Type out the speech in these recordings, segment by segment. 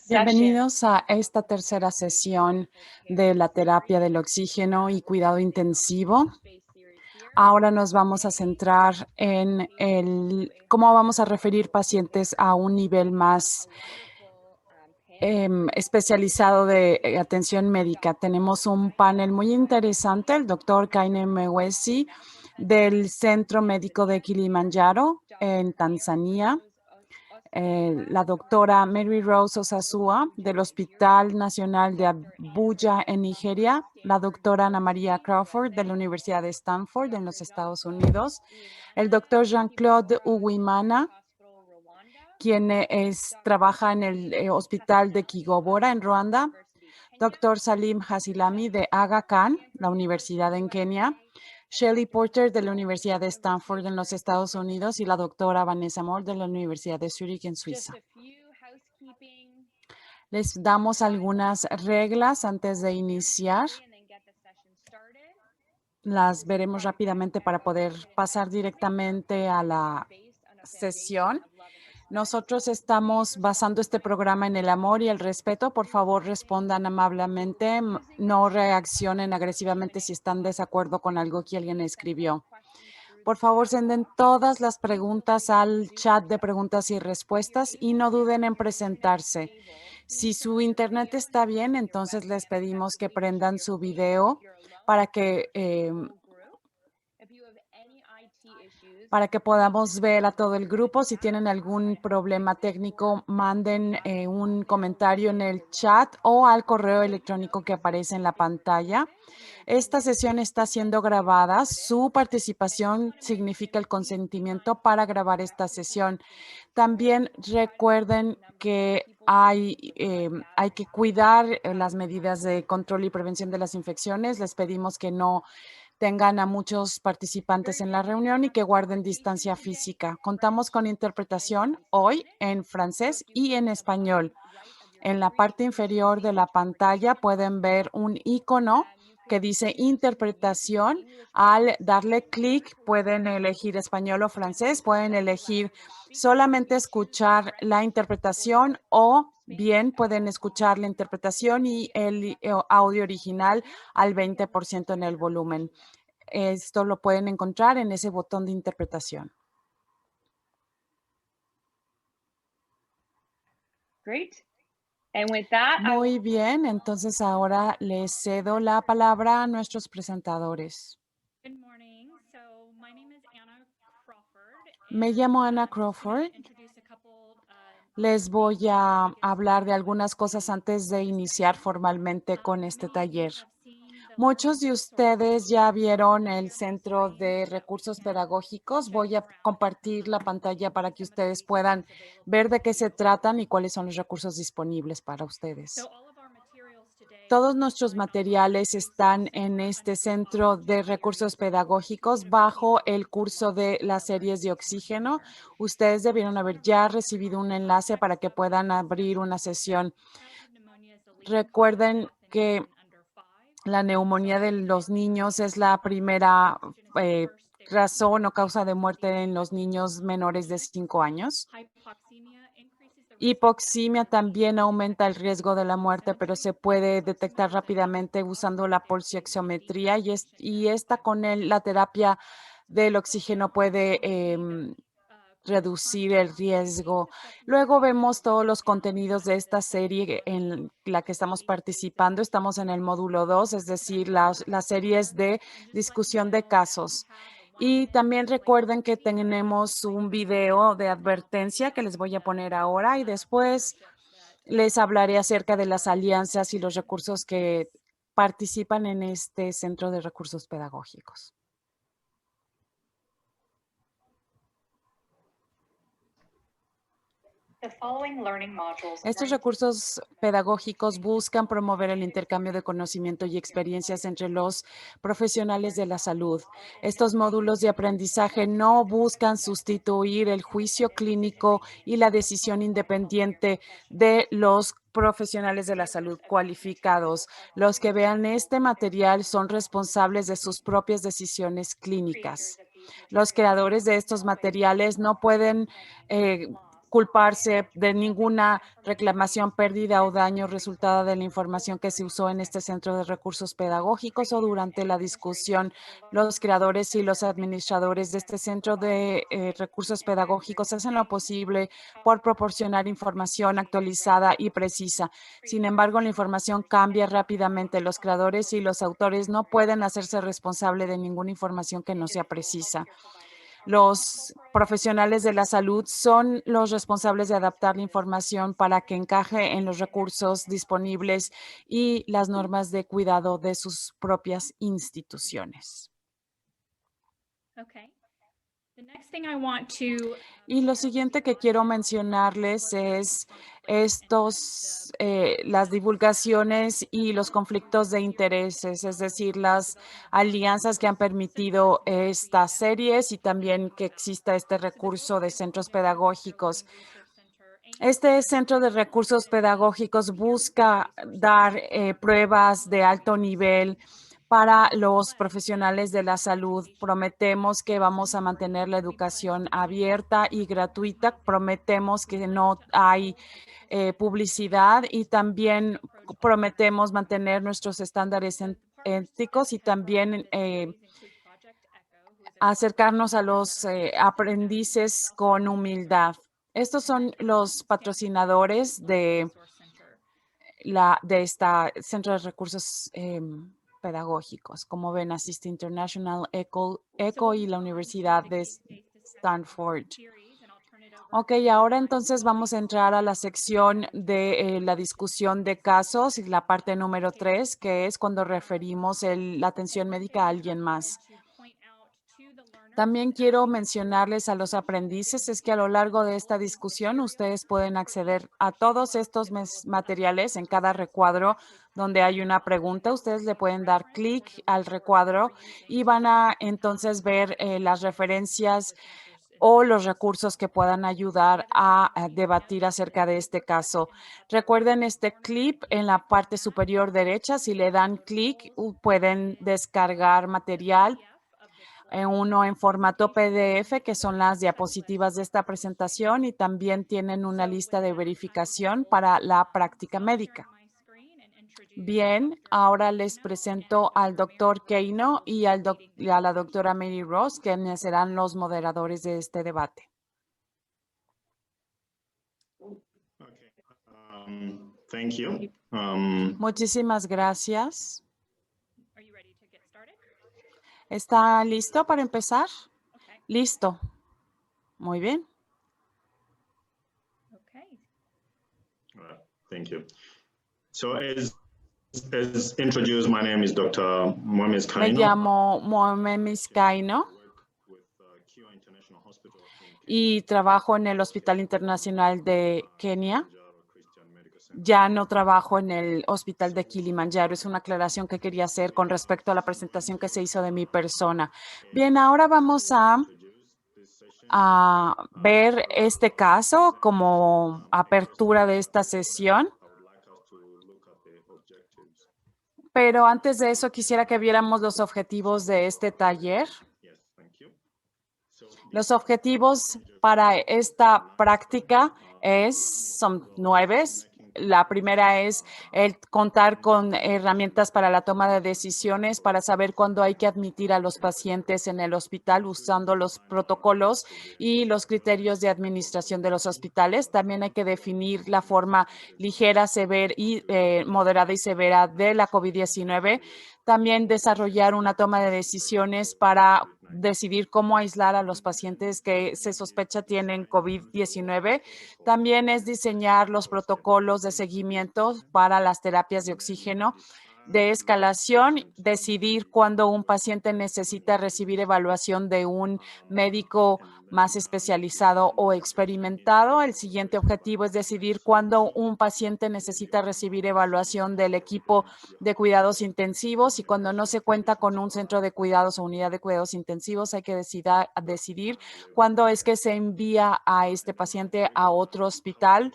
Bienvenidos a esta tercera sesión de la terapia del oxígeno y cuidado intensivo. Ahora nos vamos a centrar en cómo vamos a referir pacientes a un nivel más especializado de atención médica. Tenemos un panel muy interesante, el doctor Kaine Mwesi del Centro Médico de Kilimanjaro en Tanzania. La doctora Mary Rose Osasua del Hospital Nacional de Abuja en Nigeria, la doctora Ana María Crawford de la Universidad de Stanford en los Estados Unidos, el doctor Jean-Claude Uwimana, quien trabaja en el Hospital de Kigobora en Ruanda, doctor Salim Hasilami de Aga Khan, la Universidad en Kenia, Shelley Porter de la Universidad de Stanford en los Estados Unidos y la doctora Vanessa Moore de la Universidad de Zurich en Suiza. Les damos algunas reglas antes de iniciar. Las veremos rápidamente para poder pasar directamente a la sesión. Nosotros estamos basando este programa en el amor y el respeto. Por favor, respondan amablemente. No reaccionen agresivamente si están en desacuerdo con algo que alguien escribió. Por favor, senden todas las preguntas al chat de preguntas y respuestas y no duden en presentarse. Si su internet está bien, entonces les pedimos que prendan su video para que podamos ver a todo el grupo. Si tienen algún problema técnico, manden un comentario en el chat o al correo electrónico que aparece en la pantalla. Esta sesión está siendo grabada. Su participación significa el consentimiento para grabar esta sesión. También recuerden que hay que cuidar las medidas de control y prevención de las infecciones. Les pedimos que no tengan a muchos participantes en la reunión y que guarden distancia física. Contamos con interpretación hoy en francés y en español. En la parte inferior de la pantalla pueden ver un icono que dice interpretación. Al darle clic pueden elegir español o francés, pueden elegir solamente escuchar la interpretación o bien pueden escuchar la interpretación y el audio original al 20% en el volumen. Esto lo pueden encontrar en ese botón de interpretación. Muy bien, entonces ahora les cedo la palabra a nuestros presentadores. Me llamo Anna Crawford. Les voy a hablar de algunas cosas antes de iniciar formalmente con este taller. Muchos de ustedes ya vieron el Centro de Recursos Pedagógicos. Voy a compartir la pantalla para que ustedes puedan ver de qué se tratan y cuáles son los recursos disponibles para ustedes. Todos nuestros materiales están en este Centro de Recursos Pedagógicos bajo el curso de las series de oxígeno. Ustedes debieron haber ya recibido un enlace para que puedan abrir una sesión. Recuerden que la neumonía de los niños es la primera razón o causa de muerte en los niños menores de 5 años. Hipoxemia también aumenta el riesgo de la muerte, pero se puede detectar rápidamente usando la pulsioxiometría y esta con la terapia del oxígeno puede reducir el riesgo. Luego vemos todos los contenidos de esta serie en la que estamos participando. Estamos en el módulo 2, es decir, las series de discusión de casos. Y también recuerden que tenemos un video de advertencia que les voy a poner ahora y después les hablaré acerca de las alianzas y los recursos que participan en este Centro de Recursos Pedagógicos. Estos recursos pedagógicos buscan promover el intercambio de conocimiento y experiencias entre los profesionales de la salud. Estos módulos de aprendizaje no buscan sustituir el juicio clínico y la decisión independiente de los profesionales de la salud cualificados. Los que vean este material son responsables de sus propias decisiones clínicas. Los creadores de estos materiales no pueden culparse de ninguna reclamación, pérdida o daño resultada de la información que se usó en este centro de recursos pedagógicos o durante la discusión. Los creadores y los administradores de este centro de recursos pedagógicos hacen lo posible por proporcionar información actualizada y precisa. Sin embargo, la información cambia rápidamente. Los creadores y los autores no pueden hacerse responsable de ninguna información que no sea precisa. Los profesionales de la salud son los responsables de adaptar la información para que encaje en los recursos disponibles y las normas de cuidado de sus propias instituciones. Y lo siguiente que quiero mencionarles es las divulgaciones y los conflictos de intereses, es decir, las alianzas que han permitido estas series y también que exista este recurso de centros pedagógicos. Este centro de recursos pedagógicos busca dar pruebas de alto nivel para los profesionales de la salud. Prometemos que vamos a mantener la educación abierta y gratuita. Prometemos que no hay publicidad y también prometemos mantener nuestros estándares éticos y también acercarnos a los aprendices con humildad. Estos son los patrocinadores de este centro de recursos pedagógicos. Como ven, Assist International, ECO y la Universidad de Stanford. Ok, ahora entonces vamos a entrar a la sección de la discusión de casos, y la parte número 3, que es cuando referimos la atención médica a alguien más. También quiero mencionarles a los aprendices es que a lo largo de esta discusión ustedes pueden acceder a todos estos materiales en cada recuadro donde hay una pregunta. Ustedes le pueden dar clic al recuadro y van a entonces ver las referencias o los recursos que puedan ayudar a debatir acerca de este caso. Recuerden este clip en la parte superior derecha. Si le dan clic, pueden descargar material. Uno en formato PDF, que son las diapositivas de esta presentación, y también tienen una lista de verificación para la práctica médica. Bien, ahora les presento al doctor Keino y a la doctora Mary Ross, quienes serán los moderadores de este debate. Thank you. Muchísimas gracias. ¿Está listo para empezar? Listo. Muy bien. Thank you. So as introduced, my name is Dr. Mohamed Kaino. Me llamo Mohamed Kaino y trabajo en el Hospital Internacional de Kenia. Ya no trabajo en el Hospital de Kilimanjaro. Es una aclaración que quería hacer con respecto a la presentación que se hizo de mi persona. Bien, ahora vamos a ver este caso como apertura de esta sesión. Pero antes de eso, quisiera que viéramos los objetivos de este taller. Los objetivos para esta práctica son 9. La primera es el contar con herramientas para la toma de decisiones, para saber cuándo hay que admitir a los pacientes en el hospital usando los protocolos y los criterios de administración de los hospitales. También hay que definir la forma ligera, severa y moderada y severa de la COVID-19. También desarrollar una toma de decisiones para decidir cómo aislar a los pacientes que se sospecha tienen COVID-19. También es diseñar los protocolos de seguimiento para las terapias de oxígeno, de escalación, decidir cuándo un paciente necesita recibir evaluación de un médico más especializado o experimentado. El siguiente objetivo es decidir cuándo un paciente necesita recibir evaluación del equipo de cuidados intensivos y cuando no se cuenta con un centro de cuidados o unidad de cuidados intensivos hay que decidir cuándo es que se envía a este paciente a otro hospital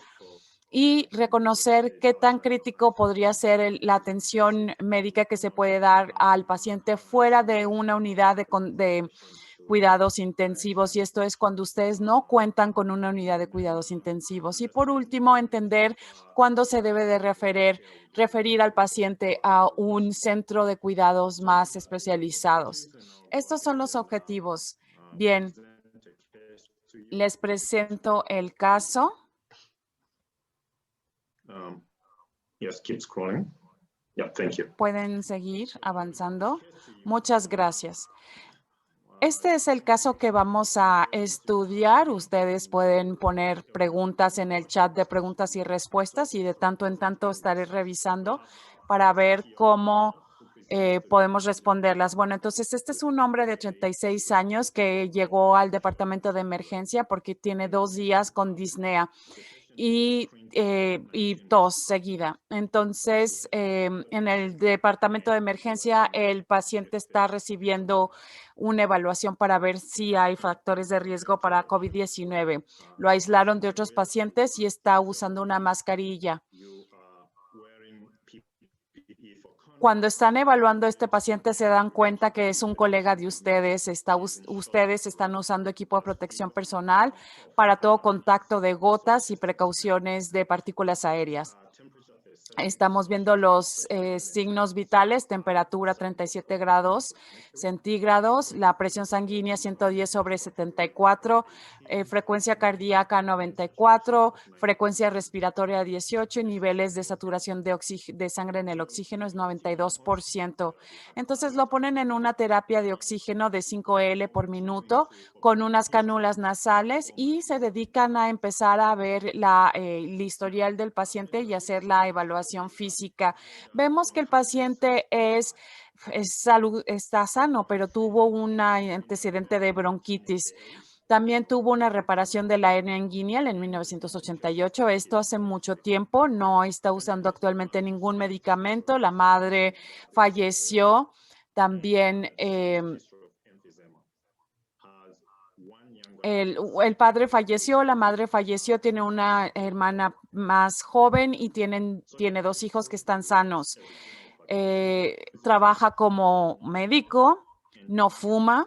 y reconocer qué tan crítico podría ser la atención médica que se puede dar al paciente fuera de una unidad de cuidados intensivos, y esto es cuando ustedes no cuentan con una unidad de cuidados intensivos. Y por último, entender cuándo se debe de referir al paciente a un centro de cuidados más especializados. Estos son los objetivos. Bien, les presento el caso. Yes, keep scrolling. Yeah, thank you. Pueden seguir avanzando. Muchas gracias. Este es el caso que vamos a estudiar. Ustedes pueden poner preguntas en el chat de preguntas y respuestas, y de tanto en tanto estaré revisando para ver cómo podemos responderlas. Bueno, entonces este es un hombre de 36 años que llegó al departamento de emergencia porque tiene 2 días con disnea y tos seguida. Entonces, en el departamento de emergencia, el paciente está recibiendo una evaluación para ver si hay factores de riesgo para COVID-19. Lo aislaron de otros pacientes y está usando una mascarilla. Cuando están evaluando a este paciente, se dan cuenta que es un colega de ustedes. Ustedes están usando equipo de protección personal para todo contacto de gotas y precauciones de partículas aéreas. Estamos viendo los signos vitales: temperatura 37 grados centígrados, la presión sanguínea 110/74, frecuencia cardíaca 94, frecuencia respiratoria 18, y niveles de saturación de sangre en el oxígeno es 92%. Entonces lo ponen en una terapia de oxígeno de 5L por minuto con unas cánulas nasales, y se dedican a empezar a ver el historial del paciente y hacer la evaluación física. Vemos que el paciente está sano, pero tuvo un antecedente de bronquitis. También tuvo una reparación de la hernia inguinal en 1988. Esto hace mucho tiempo. No está usando actualmente ningún medicamento. La madre falleció. También el padre falleció, la madre falleció, tiene una hermana más joven y tiene 2 hijos que están sanos. Trabaja como médico, no fuma,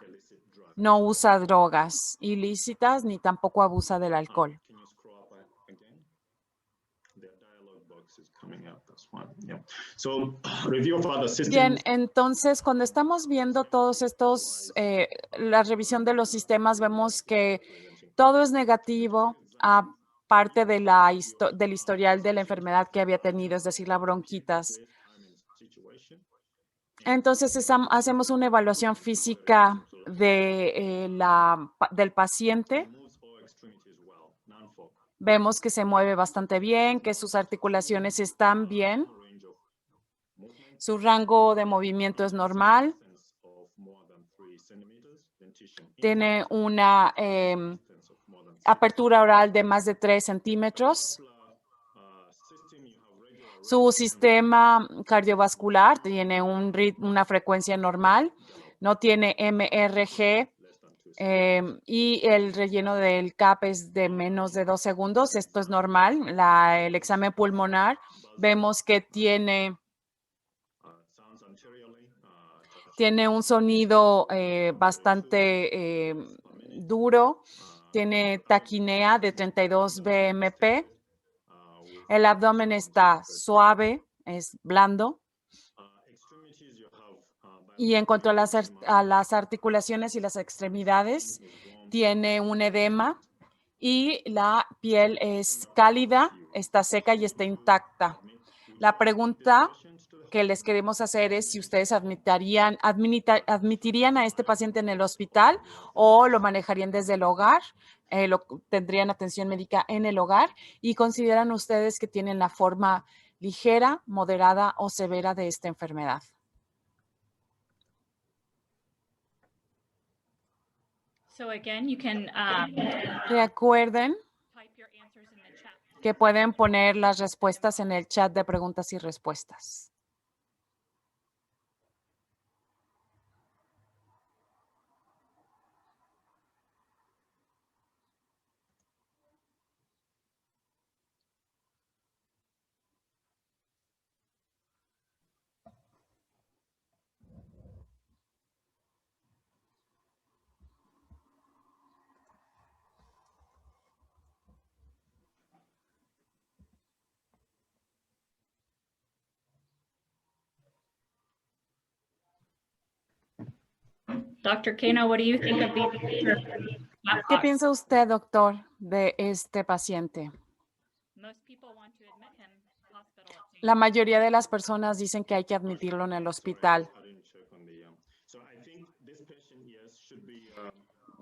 no usa drogas ilícitas ni tampoco abusa del alcohol. Bien, entonces cuando estamos viendo todos estos, la revisión de los sistemas, vemos que todo es negativo, aparte del historial de la enfermedad que había tenido, es decir, la bronquitas. Entonces hacemos una evaluación física del paciente. Vemos que se mueve bastante bien, que sus articulaciones están bien. Su rango de movimiento es normal. Tiene una apertura oral de más de 3 centímetros. Su sistema cardiovascular tiene una frecuencia normal. No tiene MRG. Y el relleno del CAP es de menos de 2 segundos. Esto es normal. El examen pulmonar, vemos que tiene un sonido bastante duro. Tiene taquinea de 32 BMP. El abdomen está suave, es blando. Y en cuanto a las articulaciones y las extremidades, tiene un edema y la piel es cálida, está seca y está intacta. La pregunta que les queremos hacer es si ustedes admitirían a este paciente en el hospital o lo manejarían desde el hogar, tendrían atención médica en el hogar, y consideran ustedes que tienen la forma ligera, moderada o severa de esta enfermedad. Recuerden que pueden poner las respuestas en el chat de preguntas y respuestas. Dr. Kano, what do you think of these? ¿Qué piensa usted, doctor, de este paciente? Most people want to admit him to the hospital, it seems. La mayoría de las personas dicen que hay que admitirlo en el hospital. I didn't check on the, so I think this patient, yes, should be,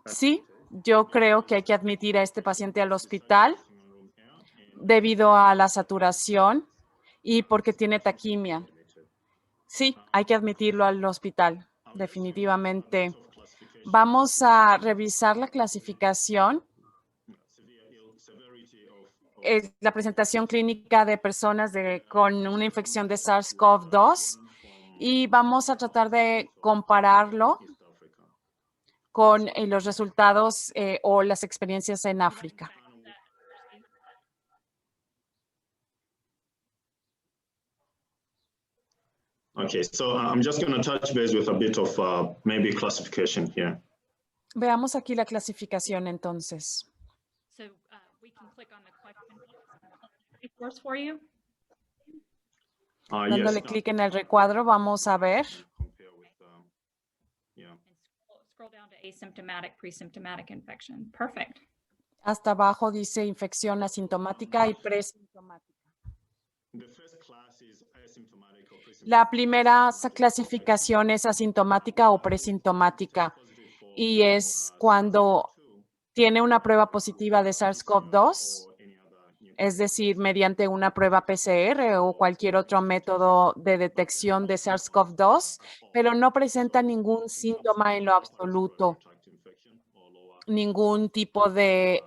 Sí, yo creo que hay que admitir a este paciente al hospital room air debido a la saturación y porque tiene taquimia. admitted. Sí, hay que admitirlo al hospital, definitivamente. Classification, Vamos a revisar la clasificación, severity of es la presentación clínica de personas con una infección de SARS-CoV-2 y vamos a tratar de compararlo East Africa. con los resultados o las experiencias en África. Okay, so I'm just going to touch base with a bit of maybe classification here. Veamos aquí la clasificación entonces. So we can click on the question force for you. Dándole clic en el recuadro, vamos a ver. Compare with, yeah. And scroll down to asymptomatic, pre-symptomatic infection. Perfect. Hasta abajo dice infección asintomática y presintomática. The first class is asymptomatic or presymptomatic. La primera clasificación es asintomática o presintomática y es cuando tiene una prueba positiva de SARS-CoV-2, Or any other new es decir, mediante una prueba PCR o cualquier otro método de detección de SARS-CoV-2, pero no presenta ningún síntoma en lo absoluto, tract infection or lower ningún tipo de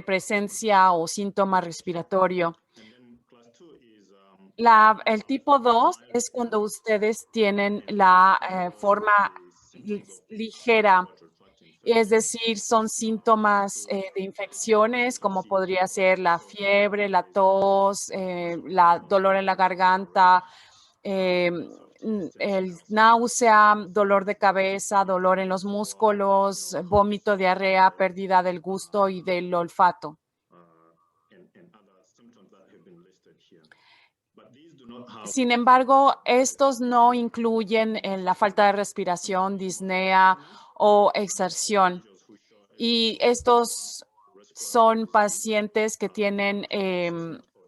presencia o síntoma respiratorio. And then class 2 is El tipo 2 es cuando ustedes tienen la forma ligera, tract infection. es decir, son síntomas de infecciones como podría ser la fiebre, la tos, la dolor en la garganta, el náusea, dolor de cabeza, dolor en los músculos, vómito, diarrea, pérdida del gusto y del olfato. And other symptoms that have been listed here. But these do not have Sin embargo, estos no incluyen la falta de respiración, disnea o exerción. who show Y estos son pacientes que tienen for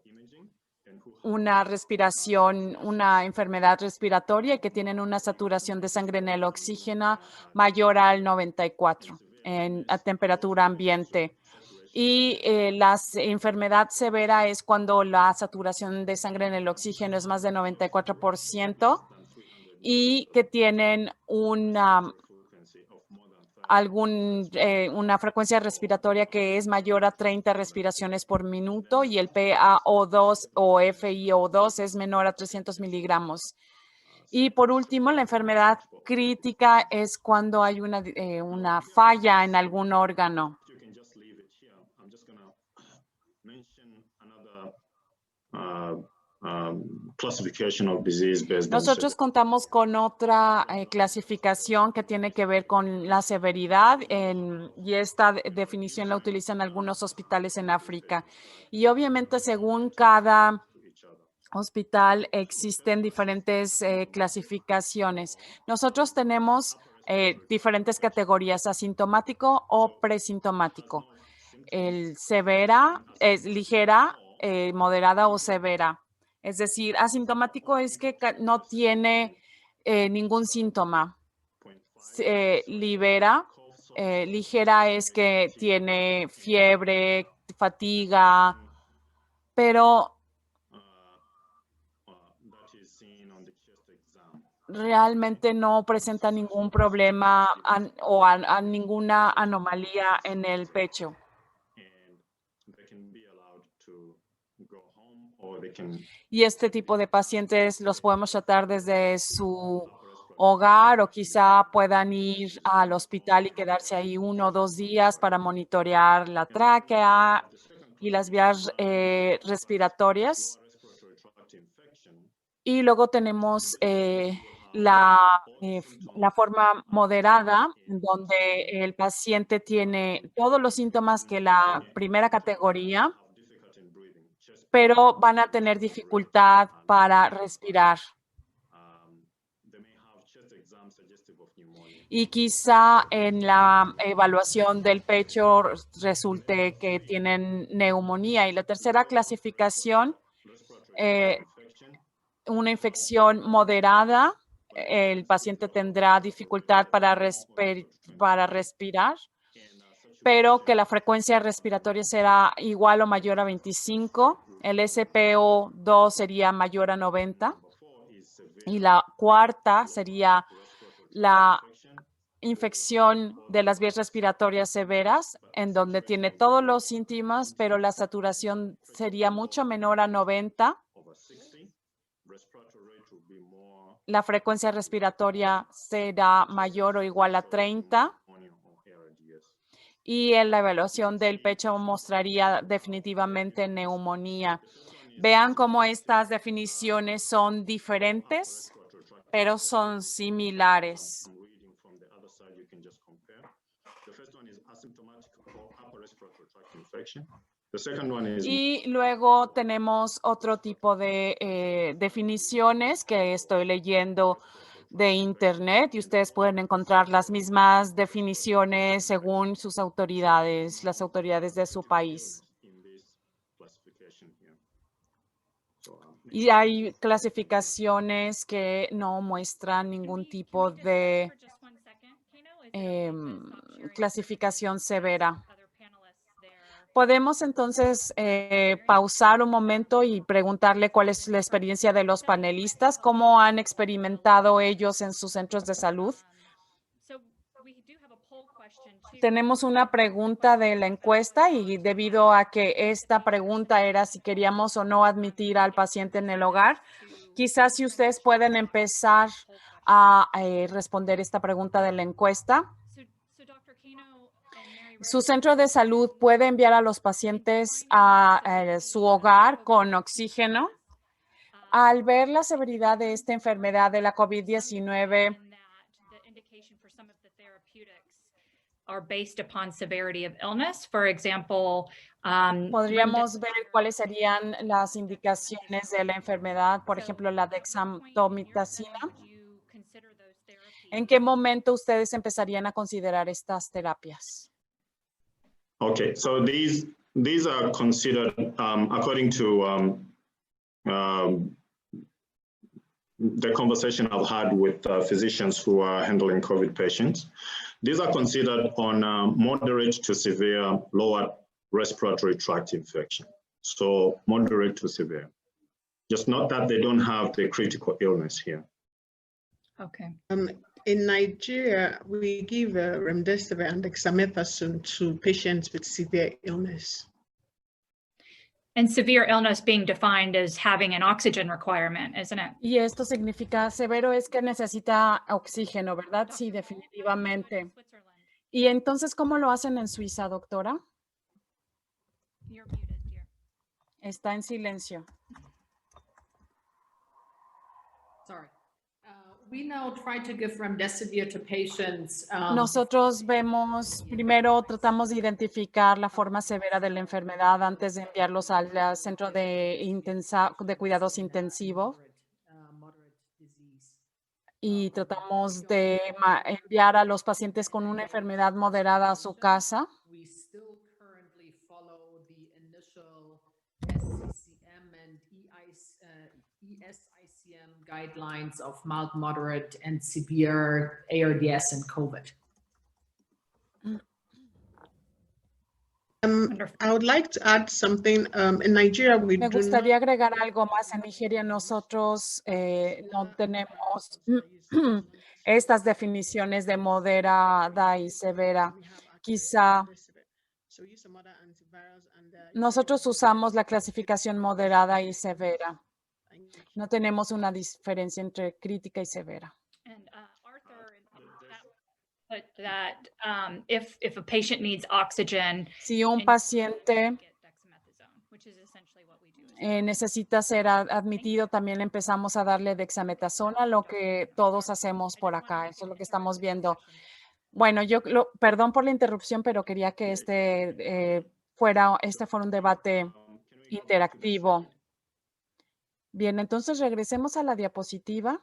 imaging and who have una respiración, una enfermedad respiratoria y que tienen una saturación de sangre en el oxígeno mayor al 94 a temperatura ambiente. Y la enfermedad severa es cuando la saturación de sangre en el oxígeno es más de 94% y que tienen frequency of more than 30. una frecuencia respiratoria que es mayor a 30 respiraciones por minuto y el PaO2 o FiO2 es menor a 300 miligramos. Y por último, la enfermedad crítica es cuando hay una falla en algún órgano. You can just leave it here. I'm just going to mention another classification of disease based on Nosotros contamos con otra clasificación que tiene que ver con la severidad y esta definición la utilizan algunos hospitales en África. Y obviamente según cada each other. hospital existen diferentes clasificaciones. Nosotros tenemos diferentes categorías, asintomático o presintomático. El severa, es ligera, moderada o severa. Es decir, asintomático es que no tiene ningún síntoma. Ligera es que tiene fiebre, fatiga, pero That is seen on the chest exam. realmente no presenta ningún problema o ninguna anomalía en el pecho. And they can be allowed to go home or they can Y este tipo de pacientes los podemos tratar desde su hogar o quizá puedan ir al hospital y quedarse ahí 1 o 2 días para monitorear la tráquea y las vías respiratorias. respiratory tract infection. Y luego tenemos la forma moderada, donde el paciente tiene todos los síntomas que la primera categoría, Have difficulty in breathing. Chest pero van a tener dificultad para respirar. they may have chest exam y quizá en la evaluación del pecho resulte que tienen neumonía. Y la tercera clasificación, una infección moderada, el paciente tendrá dificultad para respirar, pero que la frecuencia respiratoria será igual o mayor a 25. El SpO2 sería mayor a 90. Y la cuarta sería la infección de las vías respiratorias severas, en donde tiene todos los síntomas, pero la saturación sería mucho menor a 90. La frecuencia respiratoria será mayor o igual a 30. Y en la evaluación del pecho mostraría definitivamente neumonía. Vean cómo estas definiciones son diferentes, pero son similares. Y luego tenemos otro tipo de definiciones que estoy leyendo de Internet y ustedes pueden encontrar las mismas definiciones según sus autoridades, las autoridades de su país. Y hay clasificaciones que no muestran ningún tipo de clasificación severa. Podemos entonces pausar un momento y preguntarle cuál es la experiencia de los panelistas, cómo han experimentado ellos en sus centros de salud. Tenemos una pregunta de la encuesta y debido a que esta pregunta era si queríamos o no admitir al paciente en el hogar, quizás si ustedes pueden empezar a responder esta pregunta de la encuesta. Su centro de salud puede enviar a los pacientes a su hogar con oxígeno. Al ver la severidad de esta enfermedad de la COVID-19, podríamos ver cuáles serían las indicaciones de la enfermedad, por ejemplo, la dexametasona. ¿En qué momento ustedes empezarían a considerar estas terapias? Okay, so these are considered according to the conversation I've had with physicians who are handling COVID patients. These are considered on moderate to severe lower respiratory tract infection. So moderate to severe. Just not that they don't have the critical illness here. Okay. In Nigeria, we give remdesivir and dexamethasone to patients with severe illness. And severe illness being defined as having an oxygen requirement, isn't it? Y esto significa severo es que necesita oxígeno, ¿verdad? Sí, definitivamente. ¿Y entonces cómo lo hacen en Suiza, doctora? You're muted, dear. Está en silencio. Sorry. We now try to give remdesivir to patients. Nosotros primero tratamos de identificar la forma severa de la enfermedad antes de enviarlos al centro de cuidados intensivos. Y tratamos de enviar a los pacientes con una enfermedad moderada a su casa. We still currently follow the initial SCCM and ESICM guidelines of mild, moderate, and severe ARDS and COVID. I would like to add something. In Nigeria, we Me do gustaría agregar algo más. En Nigeria nosotros no tenemos estas definiciones de moderada y severa. Quizá nosotros usamos la clasificación moderada y severa. No tenemos una diferencia entre crítica y severa. And Arthur, that if a patient needs oxygen, Si un paciente get dexamethasone, which is essentially what we do. as well. necesita ser admitido, también empezamos a darle dexametasona, lo que todos hacemos por acá. Eso es lo que estamos viendo. Bueno, perdón por la interrupción, pero quería que este fuera un debate interactivo. Bien, entonces regresemos a la diapositiva.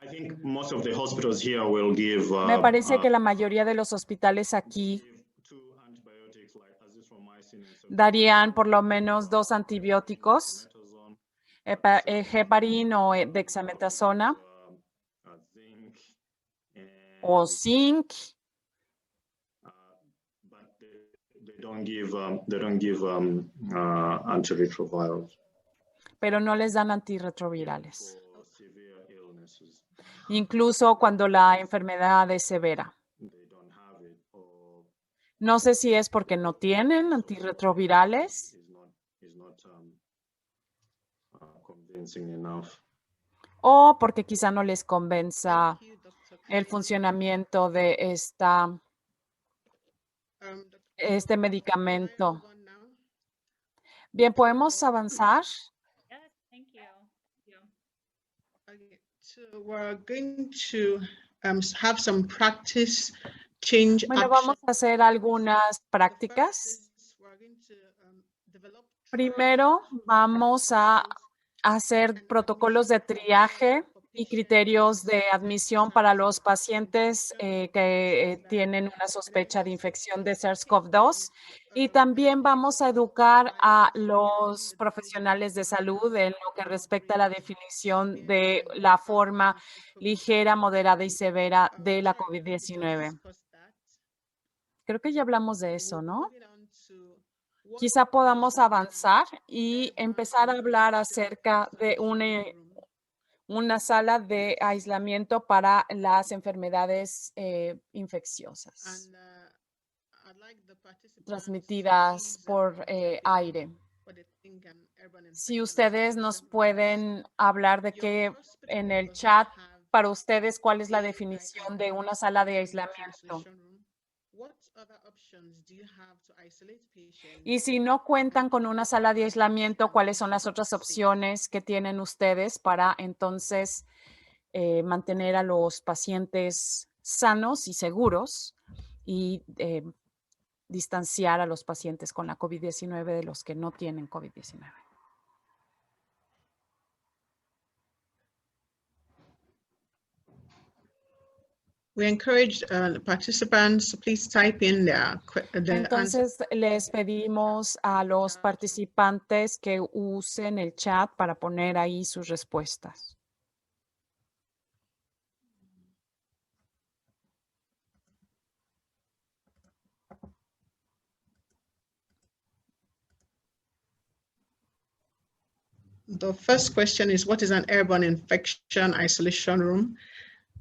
I think most of the hospitals here will give Me parece que la mayoría de los hospitales aquí 2 antibiotics like azithromycin and darían por lo menos 2 antibióticos, ceftriaxone, heparin o dexametasona zinc, o and, zinc, but they don't give antiretrovirals pero no les dan antirretrovirales, for severe illnesses. incluso cuando la enfermedad es severa. They don't have it, or No sé si es porque no tienen antirretrovirales is not convincing enough. o porque quizá no les convenza Thank you, Dr. el Khalil. funcionamiento de Dr. este Can I medicamento. move on now? Bien, ¿podemos avanzar? Yes, thank you. Okay, so we're going to have some practice change Bueno, action. vamos a hacer algunas The prácticas. first is we're going to develop Primero, vamos a hacer protocolos de triaje y criterios de admisión para los pacientes que tienen una sospecha de infección de SARS-CoV-2. Y también vamos a educar a los profesionales de salud en lo que respecta a la definición de la forma ligera, moderada y severa de la COVID-19. Creo que ya hablamos de eso, ¿no? Quizá podamos avanzar y empezar a hablar acerca de una sala de aislamiento para las enfermedades infecciosas transmitidas por aire. Si ustedes nos pueden hablar de qué en el chat, para ustedes, ¿cuál es la definición de una sala de aislamiento? Y si no cuentan con una sala de aislamiento, ¿cuáles son las otras opciones que tienen ustedes para entonces mantener a los pacientes sanos y seguros y distanciar a los pacientes con la COVID-19 de los que no tienen COVID-19? We encourage participants to please type in the answer. Entonces, les pedimos a los participantes que usen el chat para poner ahí sus respuestas. The first question is, what is an airborne infection isolation room?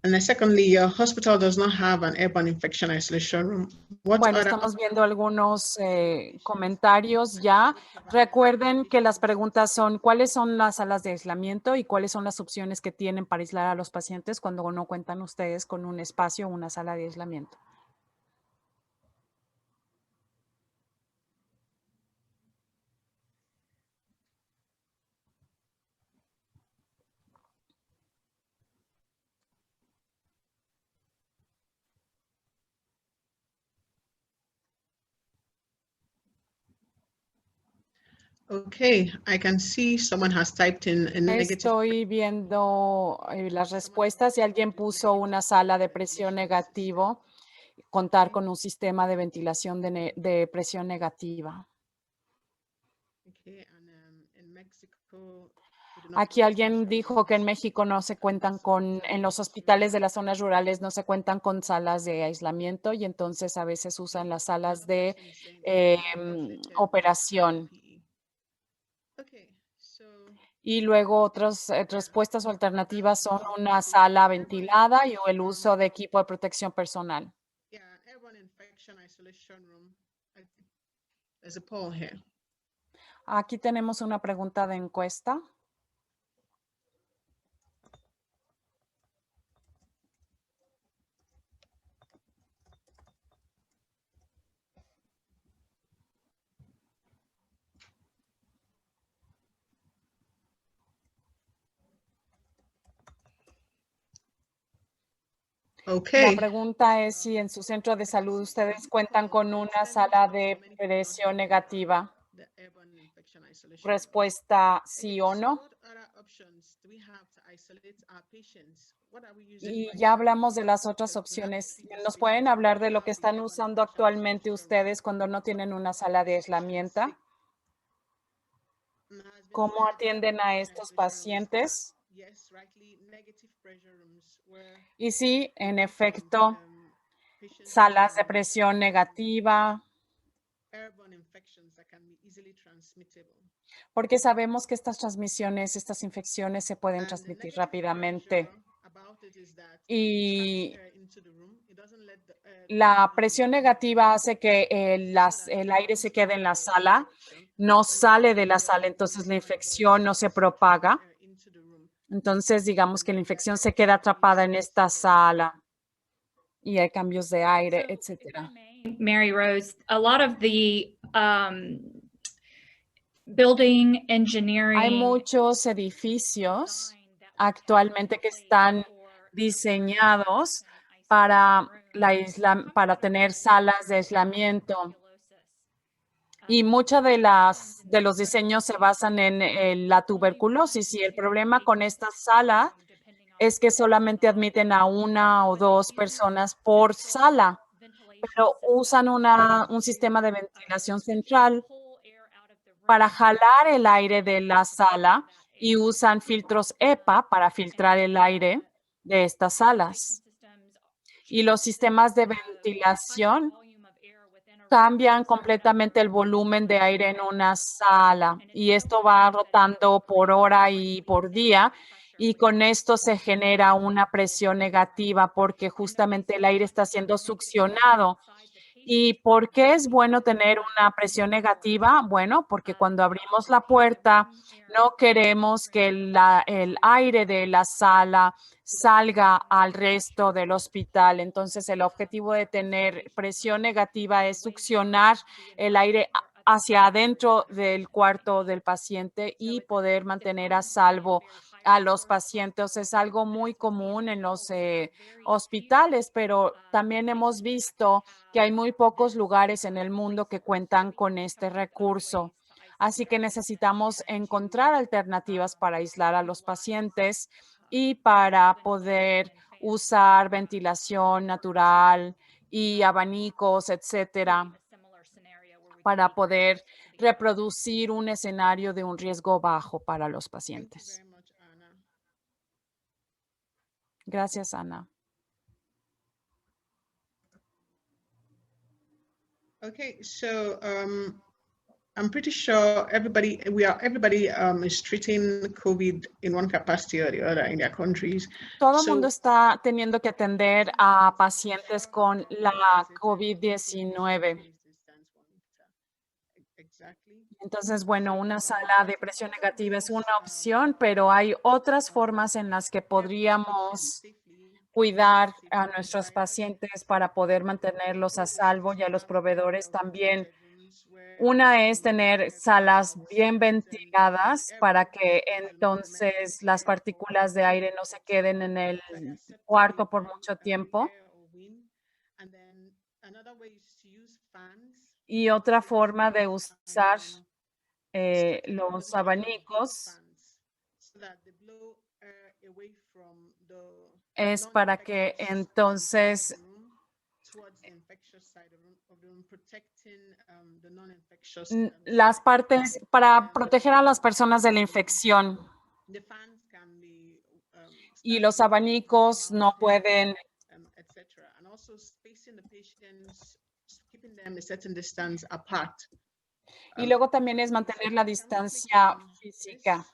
And then secondly, your hospital does not have an airborne infection isolation room. What Bueno, other estamos viendo algunos comentarios ya. Recuerden que las preguntas son, ¿cuáles son las salas de aislamiento y cuáles son las opciones que tienen para aislar a los pacientes cuando no cuentan ustedes con un espacio o una sala de aislamiento? Okay, I can see someone has typed in a negative. Estoy viendo las respuestas y alguien puso una sala de presión negativo, contar con un sistema de ventilación de presión negativa. Okay, and in Mexico, we do not Aquí have alguien isolation dijo rooms. que en México no se cuentan en los hospitales de las zonas rurales no se cuentan con salas de aislamiento y entonces a veces usan las salas de operación. Okay, so Y luego otras respuestas o alternativas son una sala ventilada y el uso de equipo de protección personal. yeah, airborne infection isolation room. There's a poll here. Aquí tenemos una pregunta de encuesta. La Okay. pregunta es si en su centro de salud ustedes cuentan con una sala de presión negativa. The airborne infection isolation. Respuesta Okay, sí o so no. what other options do we have to isolate our patients? What are we using Y right ya now? hablamos de las otras Because we have to opciones. treat these ¿Nos pueden patients hablar de who lo que have the están airborne usando infection actualmente isolation room. ustedes cuando no tienen una sala de aislamiento? And there has been ¿Cómo said atienden a infection estos isolation rooms are, pacientes? yes, rightly, negative pressure rooms where Y sí, we en put, efecto, patients salas de with, presión negativa, airborne infections that can be easily transmittable. porque sabemos que estas transmisiones, estas infecciones se pueden And the transmitir negative rápidamente. pressure about it is that it Y traps air into the room. It doesn't let the air la leave presión the negativa room. hace que So that el it aire se doesn't quede en la spread the sala, infection. no When sale it's de la in sala, there, entonces la it's not infección no se propaga. air into the room. Entonces, digamos And que la then infección the se air queda can atrapada en easily esta spread. sala y hay cambios de aire, So, if I etcétera. may, Mary Rose, a lot of the building Hay engineering muchos edificios design that we have actualmente in que place están for diseñados infection para, isolation rooms para tener salas de aislamiento. Y muchos de los diseños se basan en la tuberculosis y el problema con esta sala es que solamente admiten a 1 o 2 personas por sala, pero usan un sistema de ventilación central para jalar el aire de la sala y usan filtros EPA para filtrar el aire de estas salas. Y los sistemas de ventilación cambian completamente el volumen de aire en una sala y esto va rotando por hora y por día y con esto se genera una presión negativa porque justamente el aire está siendo succionado. ¿Y por qué es bueno tener una presión negativa? Bueno, porque cuando abrimos la puerta no queremos que el aire de la sala salga al resto del hospital. Entonces, el objetivo de tener presión negativa es succionar el aire hacia adentro del cuarto del paciente y poder mantener a salvo a los pacientes. Es algo muy común en los hospitales, pero también hemos visto que hay muy pocos lugares en el mundo que cuentan con este recurso. Así que necesitamos encontrar alternativas para aislar a los pacientes y para poder usar ventilación natural y abanicos, etcétera, para poder reproducir un escenario de un riesgo bajo para los Thank you pacientes. very much, Anna. Gracias, Ana. Okay, so I'm pretty sure everybody is treating COVID in one capacity or the other in their countries. Todo el So- mundo está teniendo que atender a pacientes con la COVID-19. Exactly. Entonces, bueno, una sala de presión negativa es una opción, pero hay otras formas en las que podríamos cuidar a nuestros pacientes para poder mantenerlos a salvo y a los proveedores también. Una es tener salas bien ventiladas para que entonces las partículas de aire no se queden en el cuarto por mucho tiempo. Y otra forma de usar los abanicos es para que entonces las partes para proteger a las personas de la infección. Y los abanicos no pueden y luego también es mantener la distancia física.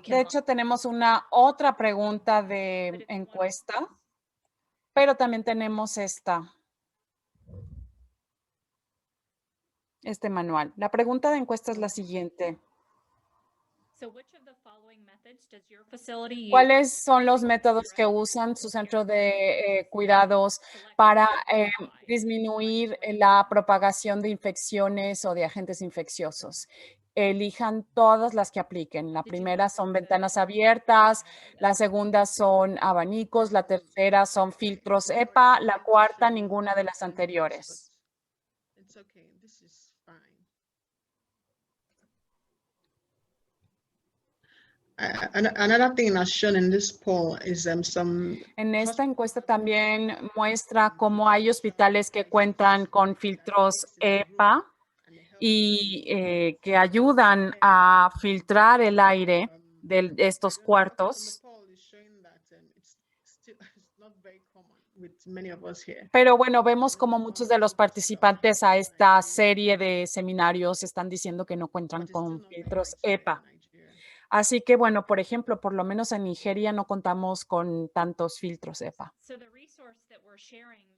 De hecho, tenemos una otra pregunta de encuesta, pero también tenemos este manual. La pregunta de encuesta es la siguiente. ¿Cuáles son los métodos que usan su centro de cuidados para disminuir la propagación de infecciones o de agentes infecciosos? Elijan todas las que apliquen. La primera son ventanas abiertas, la segunda son abanicos, la tercera son filtros EPA, la cuarta ninguna de las anteriores. Another thing as shown in this poll is some En esta encuesta también muestra cómo hay hospitales que cuentan con filtros EPA y que ayudan a filtrar el aire de estos cuartos. Pero bueno, vemos como muchos de los participantes a esta serie de seminarios están diciendo que no cuentan con filtros EPA. Así que bueno, por ejemplo, por lo menos en Nigeria no contamos con tantos filtros EPA.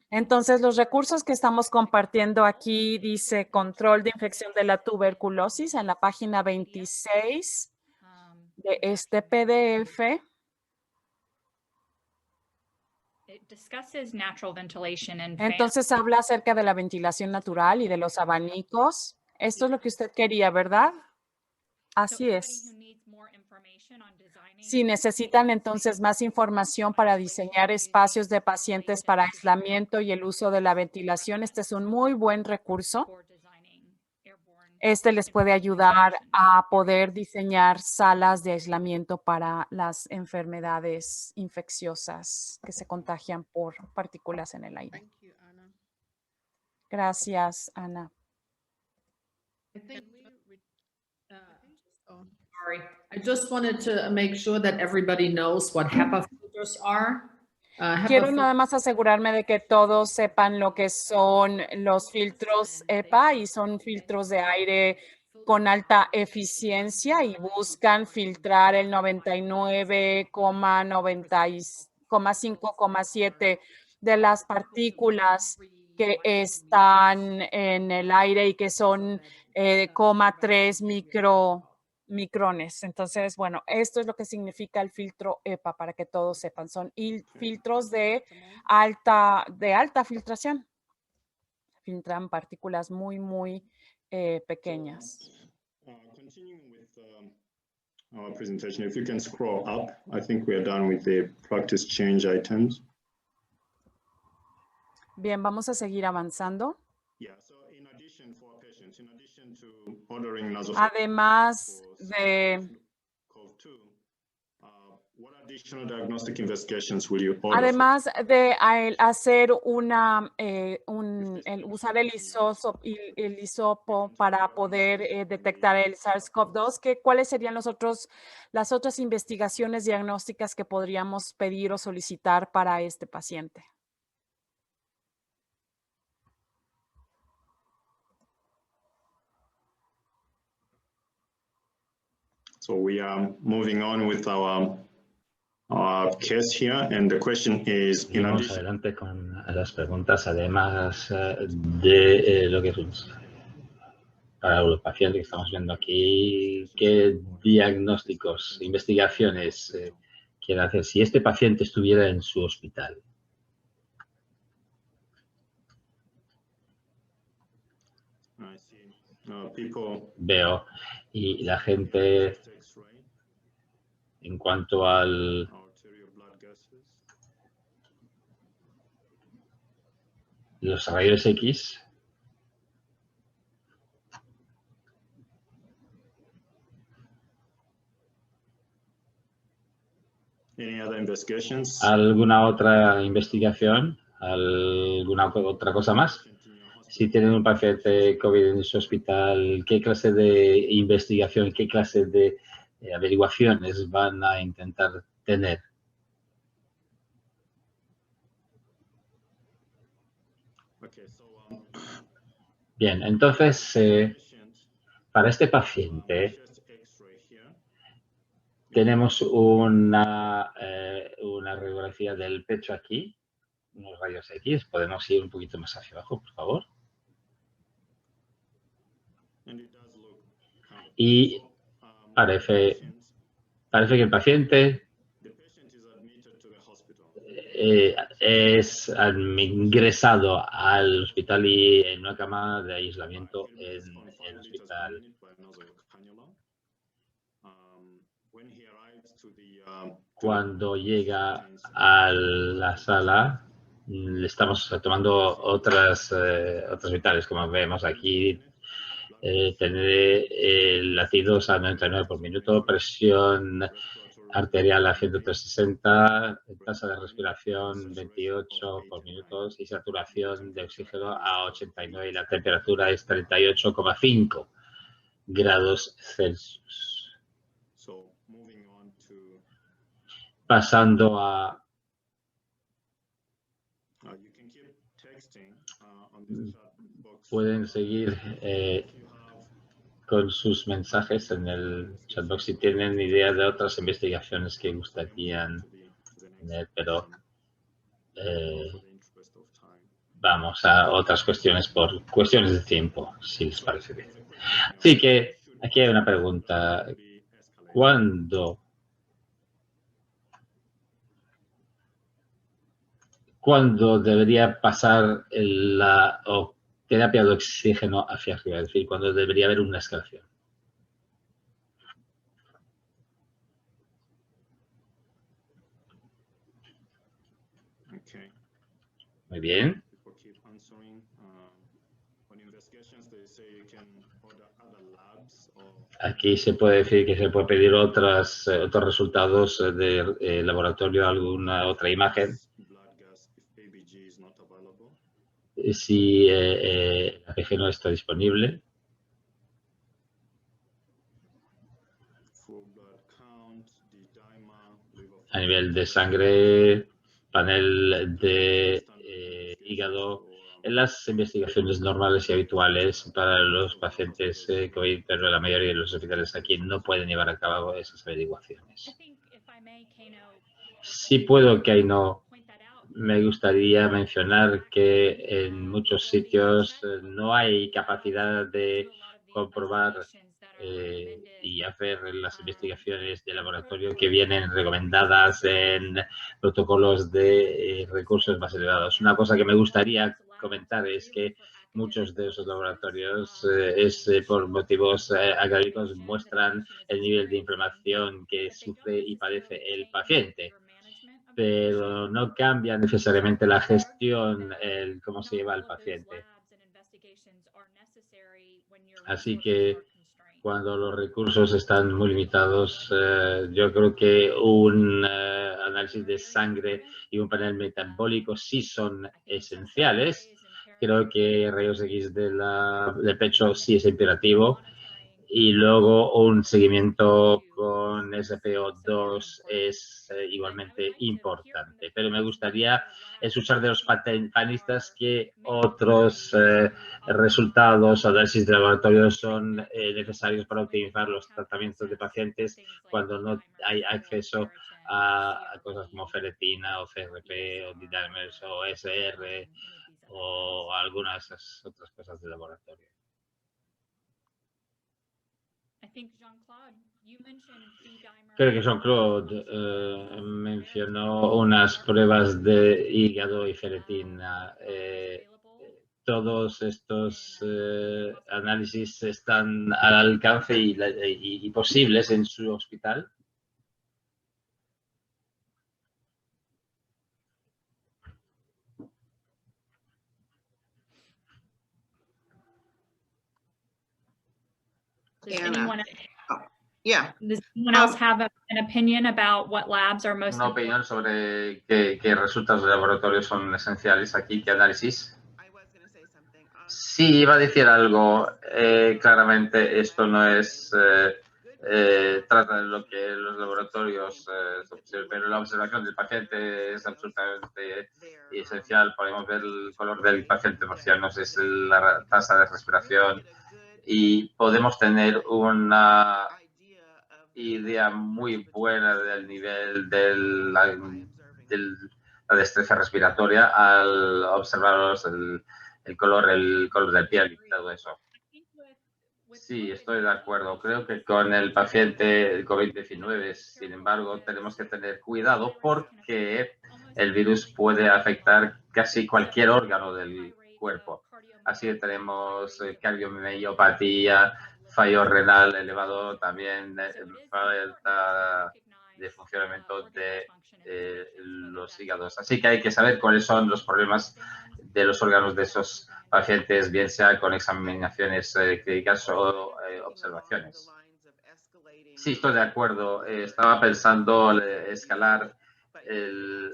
Entonces, los recursos que estamos compartiendo aquí dice control de infección de la tuberculosis en la página 26 de este PDF. Entonces habla acerca de la ventilación natural y de los abanicos. Esto es lo que usted quería, ¿verdad? Así es. Si necesitan entonces más información para diseñar espacios de pacientes para aislamiento y el uso de la ventilación, este es un muy buen recurso. Este les puede ayudar a poder diseñar salas de aislamiento para las enfermedades infecciosas que se contagian por partículas en el aire. Gracias, Ana. Sorry, I just wanted to make sure that everybody knows what HEPA filters are. Quiero nada más asegurarme de que todos sepan lo que son los filtros EPA y son filtros de aire con alta eficiencia y buscan filtrar el 99,5,7 de las partículas que están en el aire y que son 0,3 micrones. Entonces, bueno, esto es lo que significa el filtro EPA para que todos sepan. Son filtros de alta filtración. Filtran partículas muy pequeñas. Continuing with our presentation, if you can scroll up, I think we are done with the practice change items. Bien, vamos a seguir avanzando. Además de hacer usar el hisopo para poder detectar el SARS-CoV-2, ¿cuáles serían las otras investigaciones diagnósticas que podríamos pedir o solicitar para este paciente? So we are moving on with our case here, and the question is, vamos adelante con las preguntas, además de lo que es para el paciente que estamos viendo aquí, ¿qué diagnósticos, investigaciones quiere hacer si este paciente estuviera en su hospital? Veo, y la gente, en cuanto al los rayos X, ¿alguna otra investigación? ¿Alguna otra cosa más? Si tienen un paciente COVID en su hospital, ¿qué clase de investigación, qué clase de averiguaciones van a intentar tener? Bien, entonces, para este paciente tenemos una radiografía del pecho aquí, unos rayos X. ¿Podemos ir un poquito más hacia abajo, por favor? Y parece que el paciente es ingresado al hospital y en una cama de aislamiento en el hospital. Cuando llega a la sala, le estamos tomando otras vitales, como vemos aquí. tener latidos a 99 por minuto, presión arterial a 160, tasa de respiración 28 por minuto y saturación de oxígeno a 89 y la temperatura es 38,5 grados Celsius. Pasando a pueden seguir con sus mensajes en el chatbox si tienen idea de otras investigaciones que gustarían tener, pero vamos a otras cuestiones por cuestiones de tiempo, si les parece bien. Así que aquí hay una pregunta. ¿Cuándo debería pasar la terapia de oxígeno hacia arriba? Es decir, ¿cuándo debería haber una escalación? Muy bien. Aquí se puede decir que se puede pedir otros resultados de laboratorio, alguna otra imagen. Si el APG no está disponible. A nivel de sangre, panel de hígado, en las investigaciones normales y habituales para los pacientes COVID, pero la mayoría de los hospitales aquí no pueden llevar a cabo esas averiguaciones. Si puedo, Keino, me gustaría mencionar que en muchos sitios no hay capacidad de comprobar y hacer las investigaciones de laboratorio que vienen recomendadas en protocolos de recursos más elevados. Una cosa que me gustaría comentar es que muchos de esos laboratorios por motivos académicos muestran el nivel de inflamación que sufre y padece el paciente, pero no cambia necesariamente la gestión, cómo se lleva al paciente. Así que cuando los recursos están muy limitados, yo creo que un análisis de sangre y un panel metabólico sí son esenciales. Creo que rayos X del pecho sí es imperativo. Y luego un seguimiento con SPO2 es igualmente importante. Pero me gustaría escuchar de los panelistas que otros resultados o análisis de laboratorio son necesarios para optimizar los tratamientos de pacientes cuando no hay acceso a cosas como ferritina o CRP o D-dimers o SR o algunas de esas otras cosas de laboratorio. Creo que Jean-Claude mencionó unas pruebas de hígado y ferritina. Todos estos análisis están al alcance y posibles en su hospital. Does Anna. anyone, Yeah. does anyone else have an opinion about what labs are most Una opinión sobre qué resultados de laboratorio son esenciales aquí, qué análisis. Sí, iba a decir algo. Claramente esto no es trata de lo que los laboratorios, pero la observación del paciente es absolutamente esencial. Podemos ver el color del paciente marciano, es la tasa de respiración y podemos tener una idea muy buena del nivel de la destreza respiratoria al observar el color del piel y todo eso. Sí, estoy de acuerdo. Creo que con el paciente COVID-19, sin embargo, tenemos que tener cuidado porque el virus puede afectar casi cualquier órgano del cuerpo. Así que tenemos cardiomiopatía, fallo renal elevado, también falta de funcionamiento de los hígados. Así que hay que saber cuáles son los problemas de los órganos de esos pacientes, bien sea con examinaciones clínicas o observaciones. Sí, estoy de acuerdo. Estaba pensando escalar el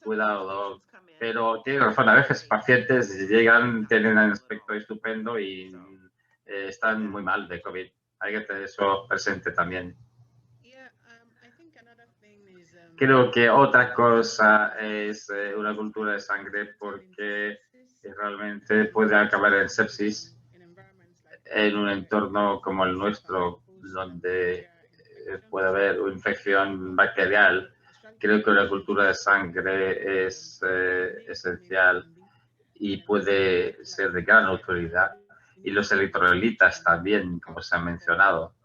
cuidado, pero tiene razón. A veces pacientes llegan, tienen un aspecto estupendo y están muy mal de COVID. Hay que tener eso presente también. Creo que otra cosa es una cultura de sangre, porque realmente puede acabar en sepsis en un entorno como el nuestro, donde puede haber una infección bacterial. Creo que una cultura de sangre es esencial y puede ser de gran utilidad. Y los electrolitas también, como se ha mencionado,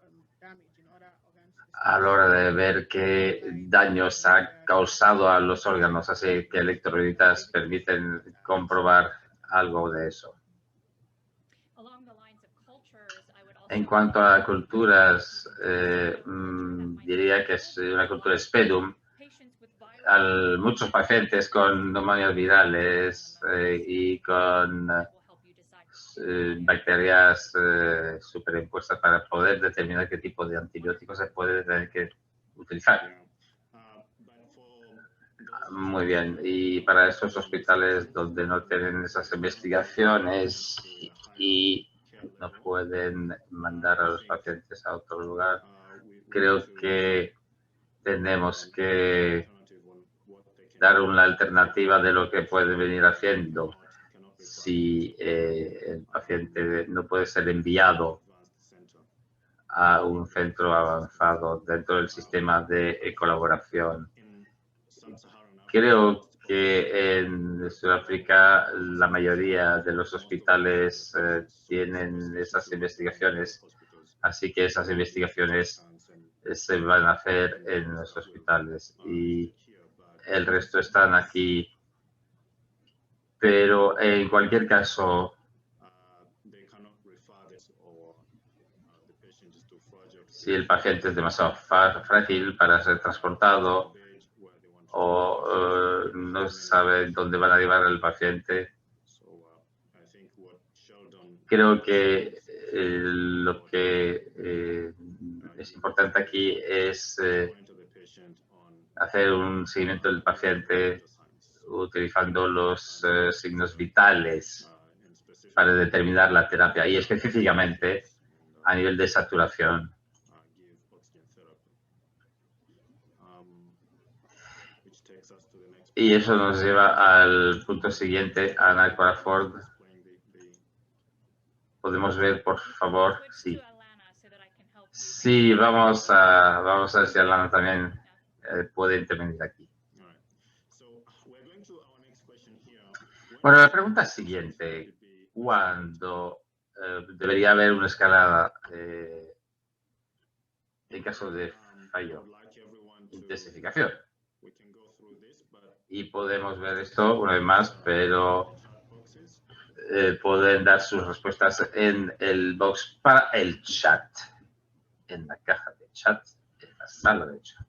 a la hora de ver qué daños ha causado a los órganos. Así que electrolitas permiten comprobar algo de eso. En cuanto a culturas, diría que es una cultura SPEDUM. Muchos pacientes con neumonías virales y con bacterias superimpuestas para poder determinar qué tipo de antibióticos se puede tener que utilizar. Muy bien. Y para esos hospitales donde no tienen esas investigaciones y no pueden mandar a los pacientes a otro lugar, creo que tenemos que dar una alternativa de lo que pueden venir haciendo si el paciente no puede ser enviado a un centro avanzado dentro del sistema de colaboración. Creo que en Sudáfrica la mayoría de los hospitales tienen esas investigaciones, así que esas investigaciones se van a hacer en los hospitales y el resto están aquí. Pero en cualquier caso, si el paciente es demasiado frágil para ser transportado o no sabe dónde van a llevar al paciente, creo que lo que es importante aquí es hacer un seguimiento del paciente utilizando los signos vitales para determinar la terapia y específicamente a nivel de saturación. Y eso nos lleva al punto siguiente, Ana Crawford. ¿Podemos ver, por favor? Sí. Sí, vamos a ver si Alana también puede intervenir aquí. Bueno, la pregunta siguiente. ¿Cuándo debería haber una escalada en caso de fallo? Intensificación. Y podemos ver esto una vez más, pero pueden dar sus respuestas en el box para el chat, en la caja de chat, en la sala de chat.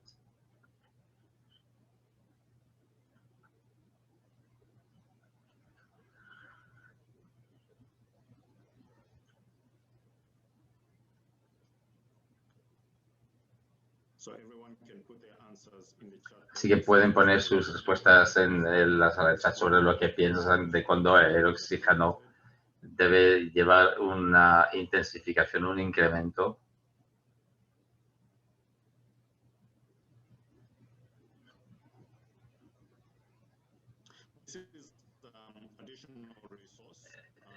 Así que pueden poner sus respuestas en la sala de chat sobre lo que piensan de cuando el oxígeno debe llevar una intensificación, un incremento.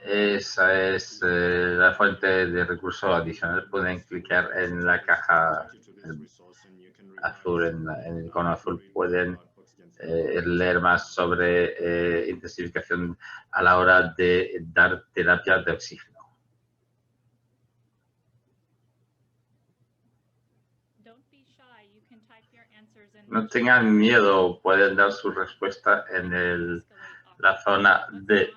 Esa es la fuente de recurso adicional. Pueden clicar en la caja azul, en el icono azul. Pueden leer más sobre intensificación a la hora de dar terapia de oxígeno. No tengan miedo, pueden dar su respuesta en la zona de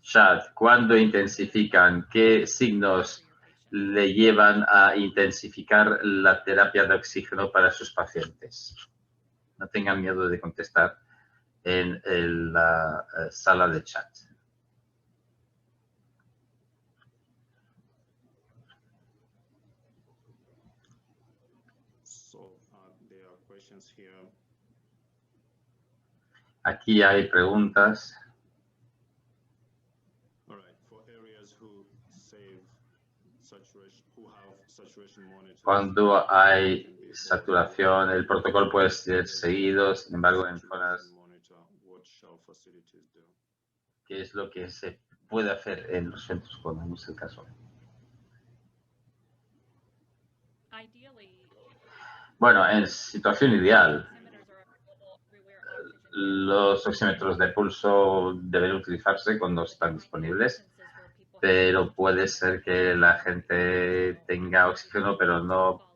chat. ¿Cuándo intensifican? ¿Qué signos le llevan a intensificar la terapia de oxígeno para sus pacientes? No tengan miedo de contestar en la sala de chat. Aquí hay preguntas. Cuando hay saturación, el protocolo puede ser seguido, sin embargo, en zonas, ¿qué es lo que se puede hacer en los centros cuando no es el caso? Bueno, en situación ideal, los oxímetros de pulso deben utilizarse cuando están disponibles, pero puede ser que la gente tenga oxígeno, pero no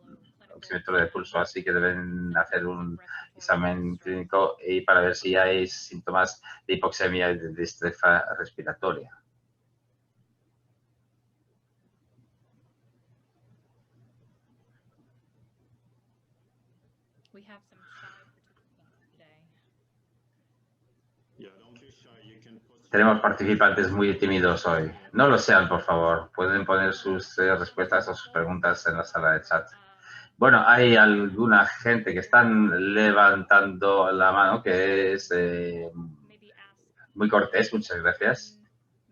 oxímetro de pulso, así que deben hacer un examen clínico y para ver si hay síntomas de hipoxemia y de destreza respiratoria. Tenemos participantes muy tímidos hoy. No lo sean, por favor. Pueden poner sus respuestas a sus preguntas en la sala de chat. Bueno, hay alguna gente que están levantando la mano, que es muy cortés, muchas gracias.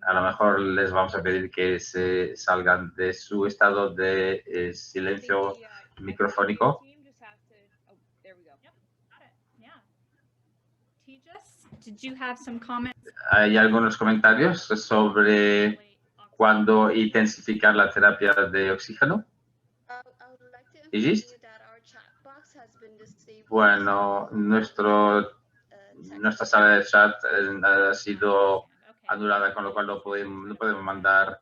A lo mejor les vamos a pedir que se salgan de su estado de silencio microfónico. ¿Hay algunos comentarios sobre cuándo intensificar la terapia de oxígeno? ¿Igis? Bueno, nuestra sala de chat ha sido anulada, con lo cual no podemos mandar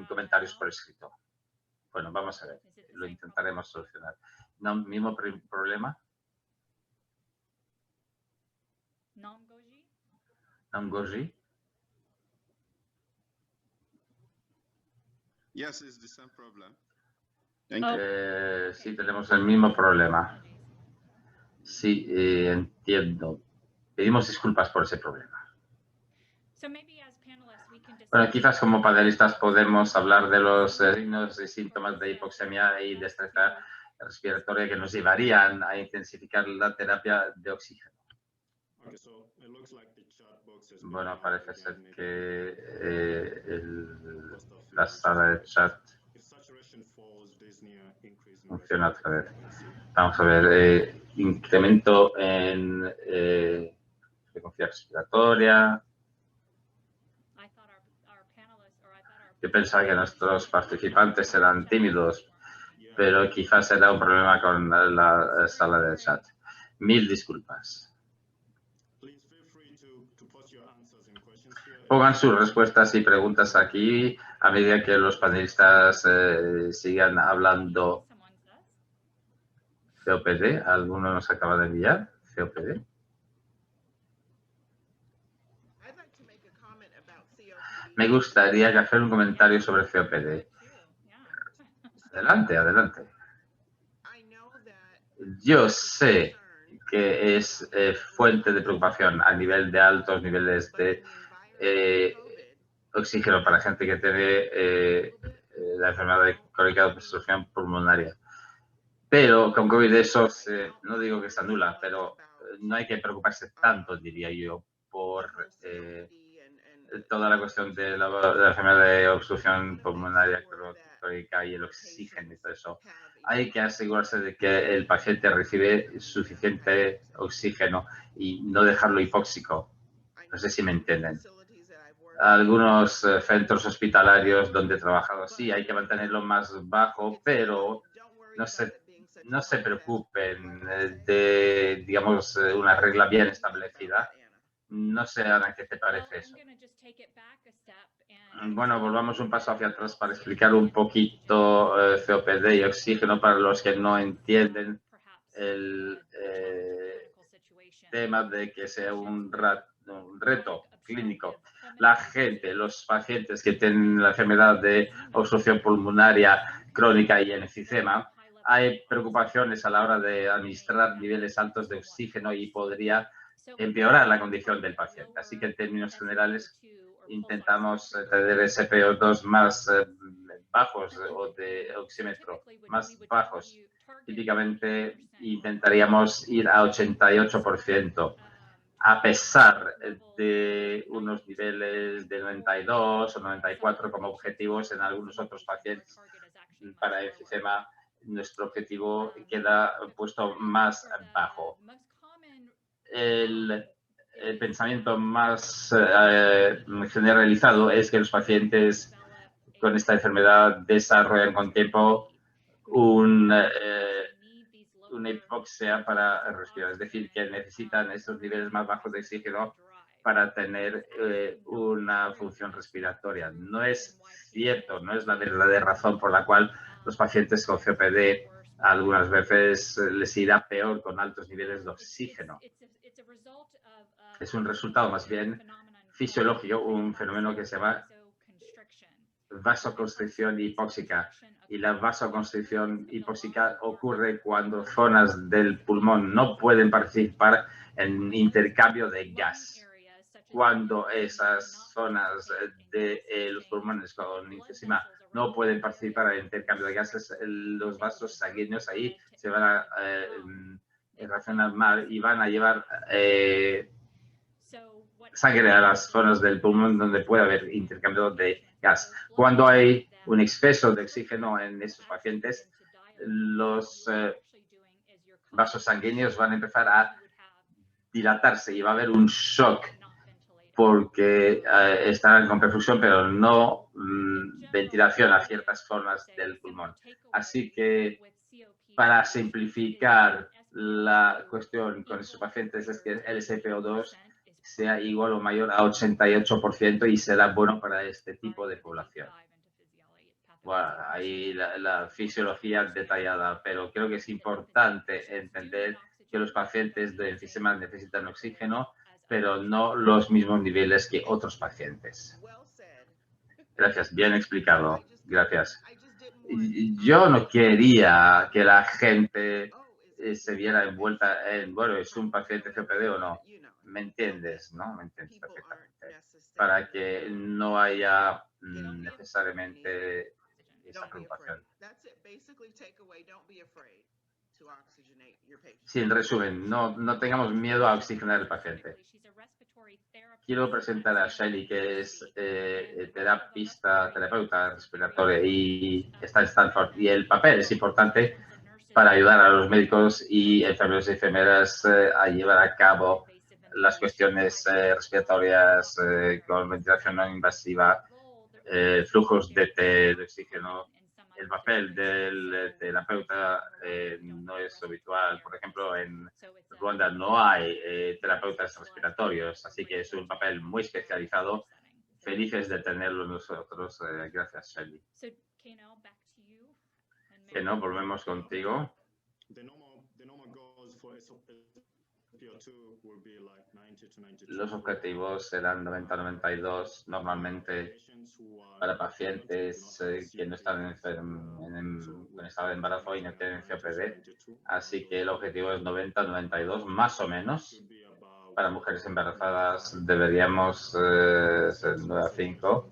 comentarios por escrito. Bueno, vamos a ver, lo intentaremos solucionar. ¿No, mismo problema? Namgoji? Yes, it's the same problem. Sí, tenemos el mismo problema. Sí, entiendo. Pedimos disculpas por ese problema. Bueno, quizás como panelistas podemos hablar de los signos y síntomas de hipoxemia y destreza respiratoria que nos llevarían a intensificar la terapia de oxígeno. Bueno, parece ser que la sala de chat funciona otra vez. Vamos a ver, incremento en frecuencia respiratoria. Yo pensaba que nuestros participantes eran tímidos, pero quizás era un problema con la sala de chat. Mil disculpas. Pongan sus respuestas y preguntas aquí a medida que los panelistas sigan hablando. COPD, ¿alguno nos acaba de enviar? COPD. Me gustaría hacer un comentario sobre COPD. Adelante, adelante. Yo sé que es fuente de preocupación a nivel de altos niveles de oxígeno para gente que tiene la enfermedad crónica de obstrucción pulmonaria. Pero con COVID eso no digo que se anula, pero no hay que preocuparse tanto, diría yo, por toda la cuestión de la enfermedad de obstrucción pulmonaria crónica y el oxígeno y todo eso. Hay que asegurarse de que el paciente recibe suficiente oxígeno y no dejarlo hipóxico. No sé si me entienden. Algunos centros hospitalarios donde he trabajado, sí, hay que mantenerlo más bajo, pero no se preocupen de, digamos, una regla bien establecida. No sé, Ana, ¿qué te parece eso? Bueno, volvamos un paso hacia atrás para explicar un poquito COPD y oxígeno para los que no entienden el tema de que sea un reto clínico. La gente, los pacientes que tienen la enfermedad de obstrucción pulmonaria crónica y enfisema, hay preocupaciones a la hora de administrar niveles altos de oxígeno y podría empeorar la condición del paciente. Así que en términos generales intentamos tener SpO2 más bajos o de oxímetro más bajos. Típicamente intentaríamos ir a 88%, a pesar de unos niveles de 92 o 94 como objetivos en algunos otros pacientes. Para enfisema, nuestro objetivo queda puesto más bajo. El pensamiento más generalizado es que los pacientes con esta enfermedad desarrollan con tiempo una hipoxia para respirar, es decir, que necesitan estos niveles más bajos de oxígeno para tener una función respiratoria. No es cierto, no es la verdadera razón por la cual los pacientes con COPD algunas veces les irá peor con altos niveles de oxígeno. Es un resultado más bien fisiológico, un fenómeno que se llama vasoconstricción hipóxica. Y la vasoconstricción hipóxica ocurre cuando zonas del pulmón no pueden participar en intercambio de gas. Cuando esas zonas de los pulmones con enfisema no pueden participar en el intercambio de gases, los vasos sanguíneos ahí se van a reaccionar mal y van a llevar sangre a las zonas del pulmón donde puede haber intercambio de gas. Cuando hay un exceso de oxígeno en esos pacientes, los vasos sanguíneos van a empezar a dilatarse y va a haber un shock porque estarán con perfusión, pero no ventilación a ciertas zonas del pulmón. Así que, para simplificar la cuestión con esos pacientes, es que el SpO2 sea igual o mayor a 88% y será bueno para este tipo de población. Bueno, ahí la fisiología detallada, pero creo que es importante entender que los pacientes de enfisema necesitan oxígeno, pero no los mismos niveles que otros pacientes. Gracias, bien explicado. Gracias. Yo no quería que la gente se viera envuelta en, bueno, ¿es un paciente COPD o no? ¿Me entiendes? ¿No? Me entiendes perfectamente. Para que no haya necesariamente esa preocupación. Sí, en resumen, no tengamos miedo a oxigenar al paciente. Quiero presentar a Shelley, que es terapeuta respiratoria y está en Stanford. Y el papel es importante para ayudar a los médicos y enfermeros y enfermeras a llevar a cabo las cuestiones respiratorias con ventilación no invasiva, flujos de oxígeno. El papel del terapeuta no es habitual. Por ejemplo, en Ruanda no hay terapeutas respiratorios, así que es un papel muy especializado. Felices de tenerlo nosotros. Gracias, Shelley. Que no, volvemos contigo. Los objetivos serán 90-92 normalmente para pacientes que no están en estado de embarazo y no tienen COPD. Así que el objetivo es 90-92 más o menos. Para mujeres embarazadas deberíamos ser 9-5.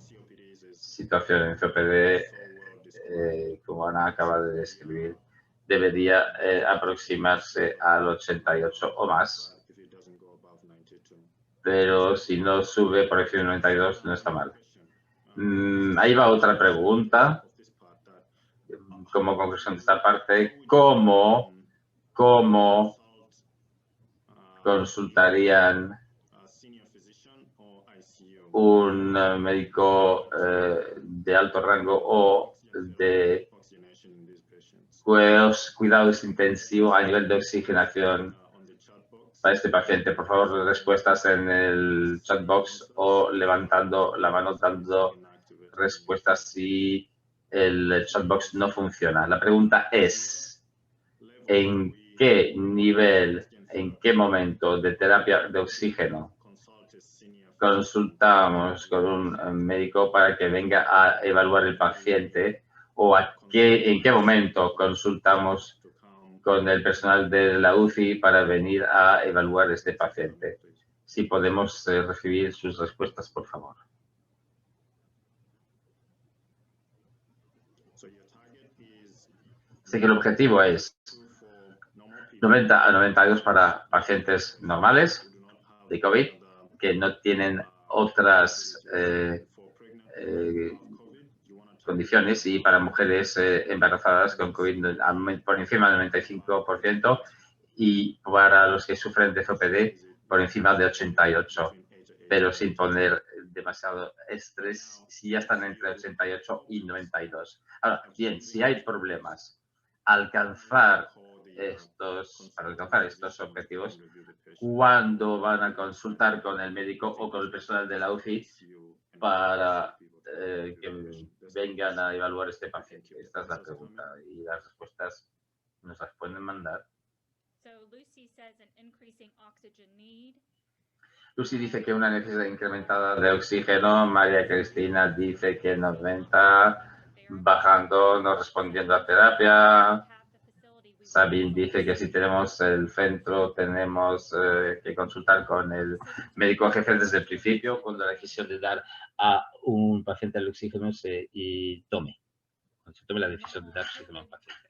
Situación en COPD, como Ana acaba de describir, debería aproximarse al 88 o más. Pero si no sube por encima de 92, no está mal. Ahí va otra pregunta. Como conclusión de esta parte, ¿cómo consultarían un médico de alto rango o de cuidados intensivos a nivel de oxigenación para este paciente? Por favor, respuestas en el chat box o levantando la mano dando respuestas si el chat box no funciona. La pregunta es, ¿en qué nivel, en qué momento de terapia de oxígeno consultamos con un médico para que venga a evaluar el paciente o en qué momento consultamos con el personal de la UCI para venir a evaluar este paciente. Si podemos recibir sus respuestas, por favor. Así que el objetivo es 90 a 92 para pacientes normales de COVID que no tienen otras condiciones, y para mujeres embarazadas con COVID por encima del 95%, y para los que sufren de COPD por encima de 88%, pero sin poner demasiado estrés si ya están entre 88 y 92. Ahora, bien, si hay problemas para alcanzar estos objetivos, ¿cuándo van a consultar con el médico o con el personal de la UCI para que vengan a evaluar este paciente? Esta es la pregunta, y las respuestas nos las pueden mandar. Lucy dice que una necesidad incrementada de oxígeno. María Cristina dice que 90, bajando, no respondiendo a terapia. Sabine dice que si tenemos el centro, tenemos que consultar con el médico jefe desde el principio, cuando la decisión de dar a un paciente el oxígeno se tome la decisión de dar oxígeno a un paciente.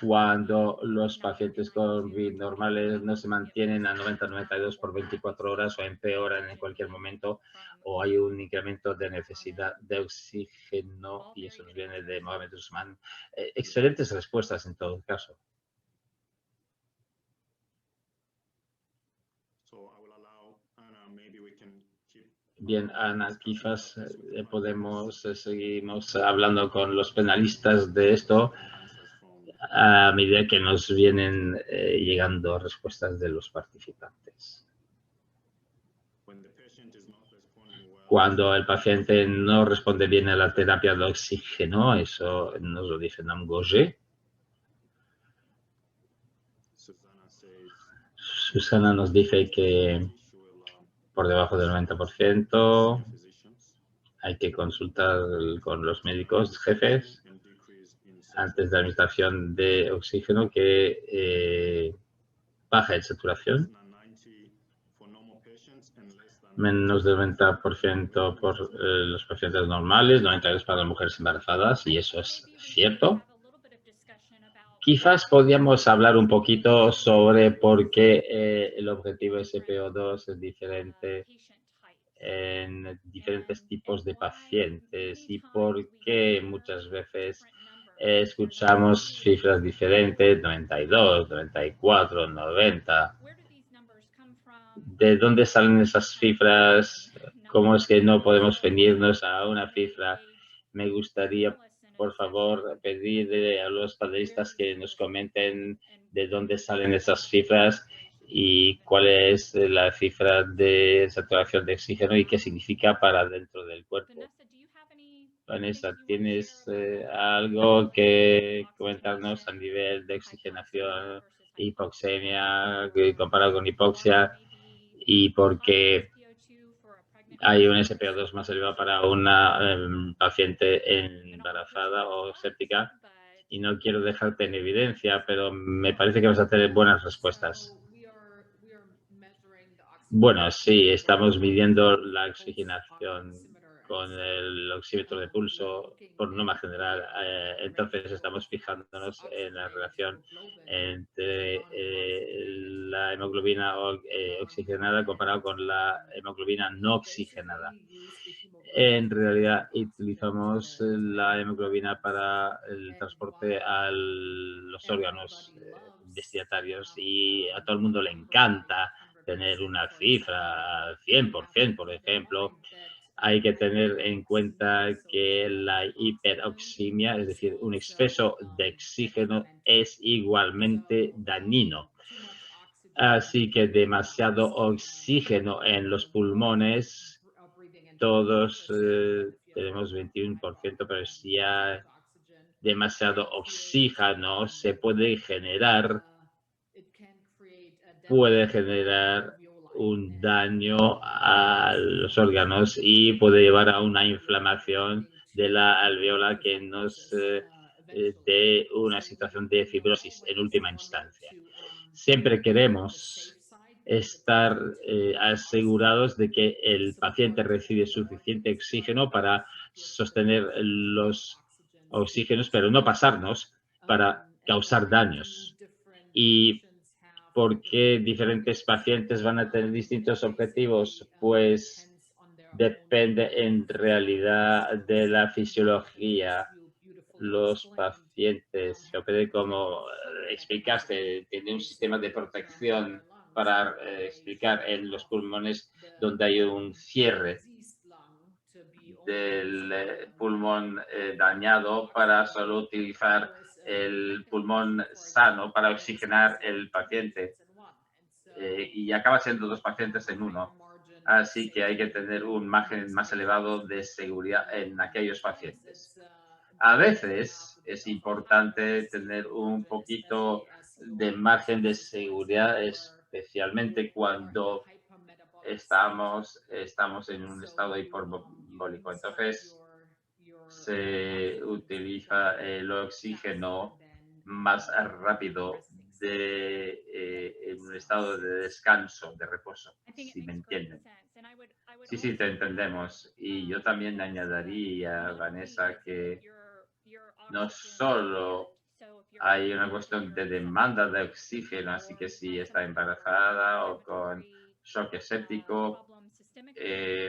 Cuando los pacientes con COVID normales no se mantienen a 90-92 por 24 horas o empeoran en cualquier momento, o hay un incremento de necesidad de oxígeno, y eso nos viene de Mohamed Usman. Excelentes respuestas en todo caso. Bien, Ana, quizás seguimos hablando con los penalistas de esto a medida que nos vienen llegando respuestas de los participantes. Cuando el paciente no responde bien a la terapia de oxígeno, eso nos lo dice Nam Gauger. Susana nos dice que por debajo del 90% hay que consultar con los médicos jefes antes de la administración de oxígeno, que baja en saturación. Menos del 90% por los pacientes normales, 92% para las mujeres embarazadas, y eso es cierto. Quizás podríamos hablar un poquito sobre por qué el objetivo SPO2 es diferente en diferentes tipos de pacientes y por qué muchas veces escuchamos cifras diferentes, 92, 94, 90. ¿De dónde salen esas cifras? ¿Cómo es que no podemos venirnos a una cifra? Me gustaría, por favor, pedir a los panelistas que nos comenten de dónde salen esas cifras y cuál es la cifra de saturación de oxígeno y qué significa para dentro del cuerpo. Vanessa, ¿tienes algo que comentarnos a nivel de oxigenación, hipoxemia, comparado con hipoxia, y por qué hay un SPO2 más elevado para una paciente embarazada o séptica? Y no quiero dejarte en evidencia, pero me parece que vas a tener buenas respuestas. Bueno, sí, estamos midiendo la oxigenación con el oxímetro de pulso por norma general. Entonces estamos fijándonos en la relación entre la hemoglobina oxigenada comparado con la hemoglobina no oxigenada. En realidad utilizamos la hemoglobina para el transporte a los órganos destinatarios, y a todo el mundo le encanta tener una cifra al 100%, por ejemplo. Hay que tener en cuenta que la hiperoxemia, es decir, un exceso de oxígeno, es igualmente dañino. Así que demasiado oxígeno en los pulmones, todos tenemos 21%, pero si hay demasiado oxígeno se puede generar un daño a los órganos y puede llevar a una inflamación de la alveola que nos de una situación de fibrosis en última instancia. Siempre queremos estar asegurados de que el paciente recibe suficiente oxígeno para sostener los oxígenos, pero no pasarnos para causar daños. ¿Y por qué diferentes pacientes van a tener distintos objetivos? Pues depende en realidad de la fisiología. Los pacientes, como explicaste, tienen un sistema de protección para explicar en los pulmones donde hay un cierre del pulmón dañado para solo utilizar el pulmón sano para oxigenar el paciente. Y acaba siendo 2 pacientes en uno. Así que hay que tener un margen más elevado de seguridad en aquellos pacientes. A veces es importante tener un poquito de margen de seguridad, especialmente cuando estamos en un estado hiperbólico. Entonces, se utiliza el oxígeno más rápido en un estado de descanso, de reposo, si me entienden. Sí, te entendemos. Y yo también añadiría, Vanessa, que no solo hay una cuestión de demanda de oxígeno, así que si está embarazada o con shock séptico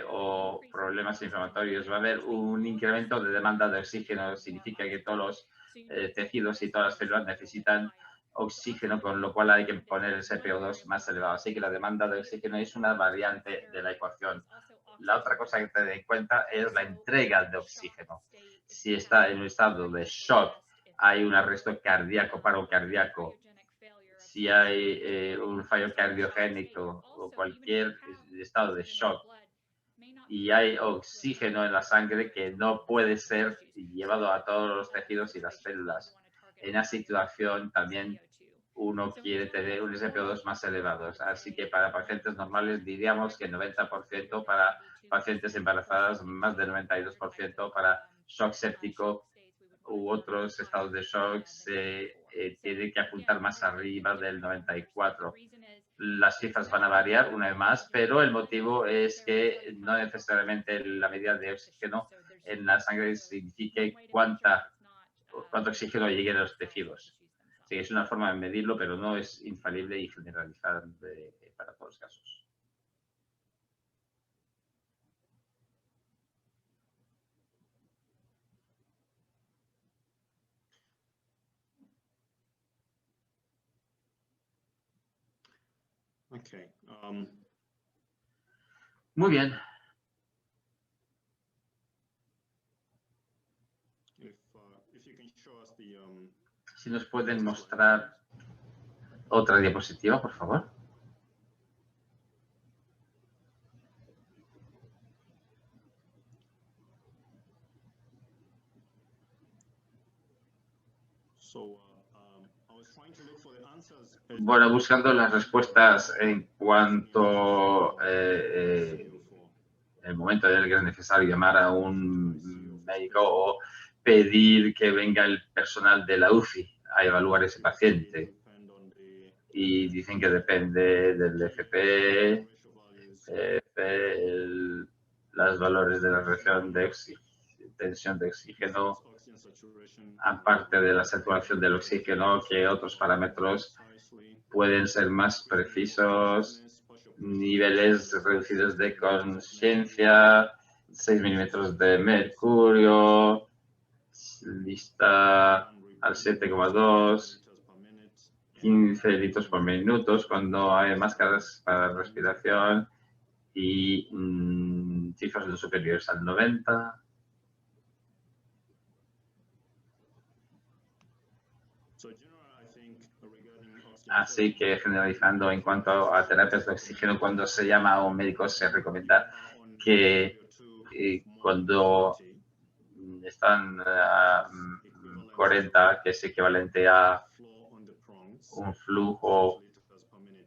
o problemas inflamatorios, va a haber un incremento de demanda de oxígeno. Significa que todos los tejidos y todas las células necesitan oxígeno, con lo cual hay que poner el CPO2 más elevado. Así que la demanda de oxígeno es una variante de la ecuación. La otra cosa que tener en cuenta es la entrega de oxígeno. Si está en un estado de shock, hay un arresto cardíaco, paro cardíaco. Si hay un fallo cardiogénico o cualquier estado de shock y hay oxígeno en la sangre que no puede ser llevado a todos los tejidos y las células. En esa situación también uno quiere tener un SpO2 más elevados. Así que para pacientes normales diríamos que 90%, para pacientes embarazadas más del 92%, para shock séptico u otros estados de shock se tiene que apuntar más arriba del 94%. Las cifras van a variar una vez más, pero el motivo es que no necesariamente la medida de oxígeno en la sangre signifique cuánto oxígeno llegue a los tejidos. Sí, es una forma de medirlo, pero no es infalible y generalizada para todos los casos. Okay. Muy bien. Si nos pueden mostrar otra diapositiva, por favor. Bueno, buscando las respuestas en cuanto el momento en el que es necesario llamar a un médico o pedir que venga el personal de la UCI a evaluar ese paciente. Y dicen que depende del FP, los valores de la región de tensión de oxígeno, aparte de la saturación del oxígeno, que otros parámetros pueden ser más precisos, niveles reducidos de conciencia, 6 milímetros de mercurio, lista al 7,2, 15 litros por minuto cuando hay máscaras para respiración y cifras no superiores al 90. Así que generalizando en cuanto a terapias de oxígeno, cuando se llama a un médico se recomienda que cuando están a 40, que es equivalente a un flujo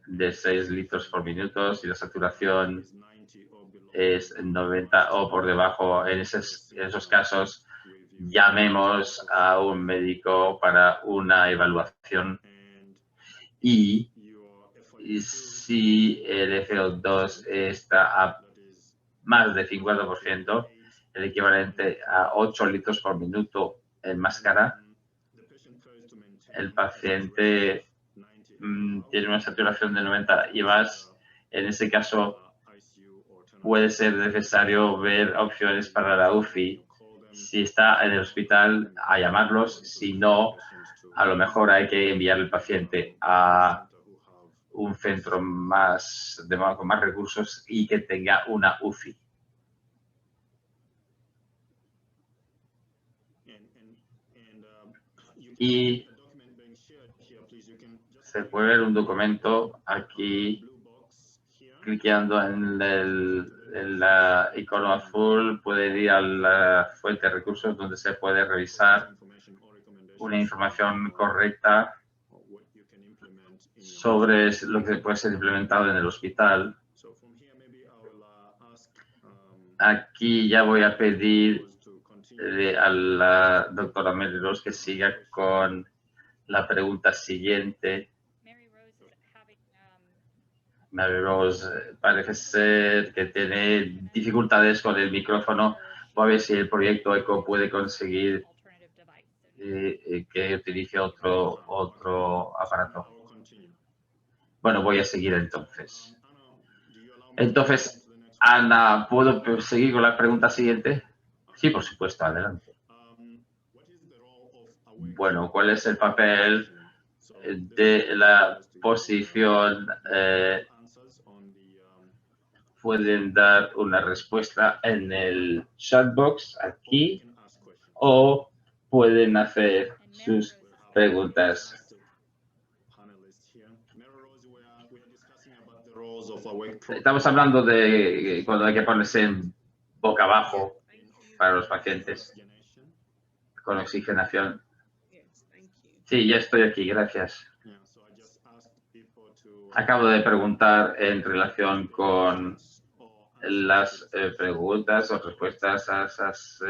de 6 litros por minuto y la saturación es 90 o por debajo, en esos casos llamemos a un médico para una evaluación y si el FO2 está a más de 50%, el equivalente a 8 litros por minuto en máscara, el paciente tiene una saturación de 90 y más. En ese caso, puede ser necesario ver opciones para la UCI. Si está en el hospital, a llamarlos. Si no, a lo mejor hay que enviar el paciente a un centro con más recursos y que tenga una UCI. Y se puede ver un documento aquí, cliqueando en el icono azul, puede ir a la fuente de recursos donde se puede revisar una información correcta sobre lo que puede ser implementado en el hospital. Aquí ya voy a pedir a la doctora Mary Rose que siga con la pregunta siguiente. Mary Rose parece ser que tiene dificultades con el micrófono. Voy a ver si el proyecto ECO puede conseguir que utilice otro aparato. Bueno, voy a seguir entonces. Entonces, Ana, ¿puedo seguir con la pregunta siguiente? Sí, por supuesto, adelante. Bueno, ¿cuál es el papel de la posición? Pueden dar una respuesta en el chatbox aquí o pueden hacer sus preguntas. Estamos hablando de cuando hay que ponerse en boca abajo para los pacientes con oxigenación. Sí, ya estoy aquí, gracias. Acabo de preguntar en relación con las preguntas o respuestas a esas